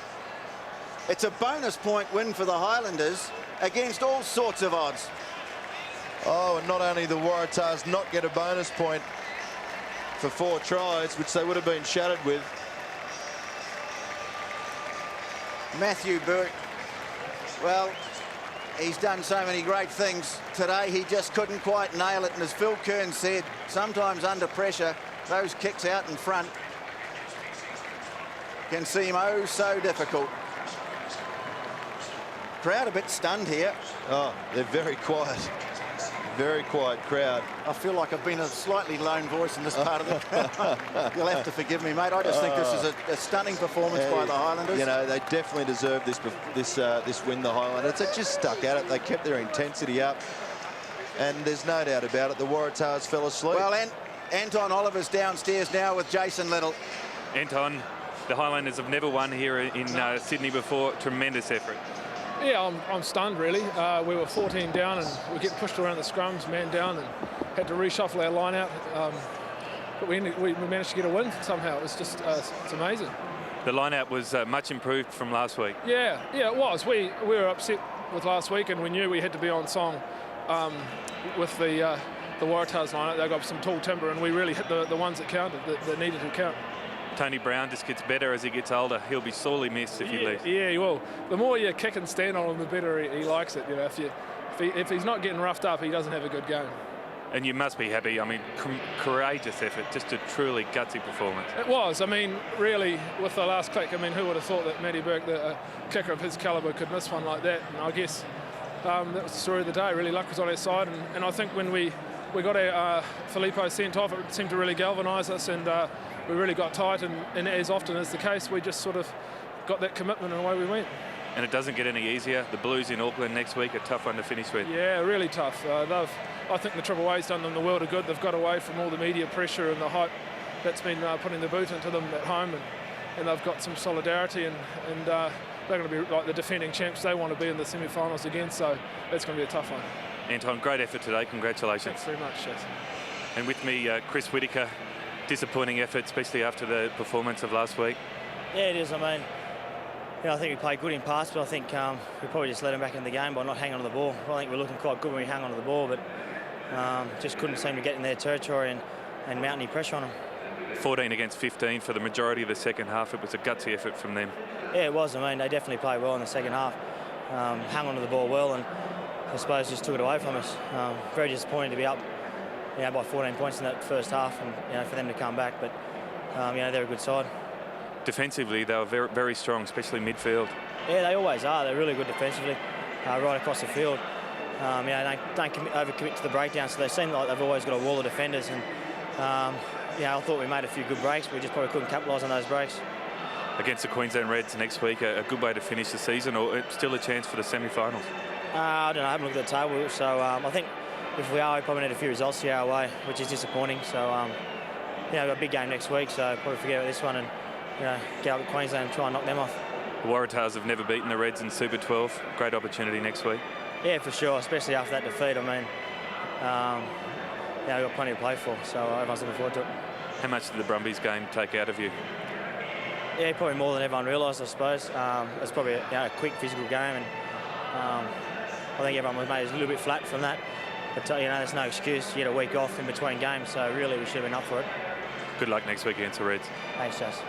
It's a bonus point win for the Highlanders against all sorts of odds. Oh, and not only the Waratahs not get a bonus point for 4 tries, which they would have been shattered with. Matthew Burke, well, he's done so many great things today. He just couldn't quite nail it. And as Phil Kern said, sometimes under pressure, those kicks out in front can seem oh so difficult. Crowd a bit stunned here. Oh, they're very quiet. Very quiet crowd. I feel like I've been a slightly lone voice in this part of the crowd. You'll have to forgive me, mate. I just think this is a stunning performance by the Highlanders. You know, they definitely deserve this win, the Highlanders. They just stuck at it. They kept their intensity up. And there's no doubt about it, the Waratahs fell asleep. Well, Anton Oliver's downstairs now with Jason Little. Anton, the Highlanders have never won here in Sydney before. Tremendous effort. Yeah, I'm stunned, really. We were 14 down and we get pushed around the scrums, man down, and had to reshuffle our line out. But we managed to get a win somehow. It was just, it's amazing. The line-out was much improved from last week. Yeah, it was. We were upset with last week, and we knew we had to be on song with the Waratahs line-out. They got some tall timber, and we really hit the ones that counted, that needed to count. Tony Brown just gets better as he gets older. He'll be sorely missed if he leaves. Yeah, he will. The more you kick and stand on him, the better he likes it. You know, if he's not getting roughed up, he doesn't have a good game. And you must be happy. I mean, courageous effort, just a truly gutsy performance. It was. I mean, really, with the last click, I mean, who would have thought that Matty Burke, a kicker of his calibre, could miss one like that? And I guess that was the story of the day. Really, luck was on our side. And I think when we got our Filippo sent off, it seemed to really galvanise us, and we really got tight, and as often is the case, we just sort of got that commitment and away we went. And it doesn't get any easier. The Blues in Auckland next week, a tough one to finish with. Yeah, really tough. I think the Triple A's done them the world of good. They've got away from all the media pressure and the hype that's been putting the boot into them at home, and they've got some solidarity, and they're going to be like the defending champs. They want to be in the semi-finals again, so it's going to be a tough one. Anton, great effort today. Congratulations. Thanks very much, Jason. And with me, Chris Whittaker. Disappointing effort, especially after the performance of last week. Yeah, it is. I mean, I think we played good in parts, but I think we probably just let them back in the game by not hanging on to the ball. I think we're looking quite good when we hang on to the ball, but just couldn't seem to get in their territory and mount any pressure on them. 14 against 15 for the majority of the second half. It was a gutsy effort from them. Yeah, it was. I mean, they definitely played well in the second half. Hung on to the ball well, and I suppose just took it away from us. Very disappointing to be up by 14 points in that first half, and for them to come back, but they're a good side. Defensively, they were very, very strong, especially midfield. Yeah, they always are. They're really good defensively, right across the field. They don't overcommit to the breakdown, so they seem like they've always got a wall of defenders, and I thought we made a few good breaks, but we just probably couldn't capitalise on those breaks. Against the Queensland Reds next week, a good way to finish the season, or still a chance for the semi-finals? I don't know. I haven't looked at the table, so I think if we are, we probably need a few results here our way, which is disappointing. So, we've got a big game next week, so probably forget about this one and get up to Queensland and try and knock them off. The Waratahs have never beaten the Reds in Super 12. Great opportunity next week. Yeah, for sure, especially after that defeat. I mean, we've got plenty to play for, so everyone's looking forward to it. How much did the Brumbies game take out of you? Yeah, probably more than everyone realised, I suppose. It's probably a quick physical game, and I think everyone was made a little bit flat from that. But there's no excuse. You had a week off in between games, so really we should have been up for it. Good luck next week against the Reds. Thanks, Jess.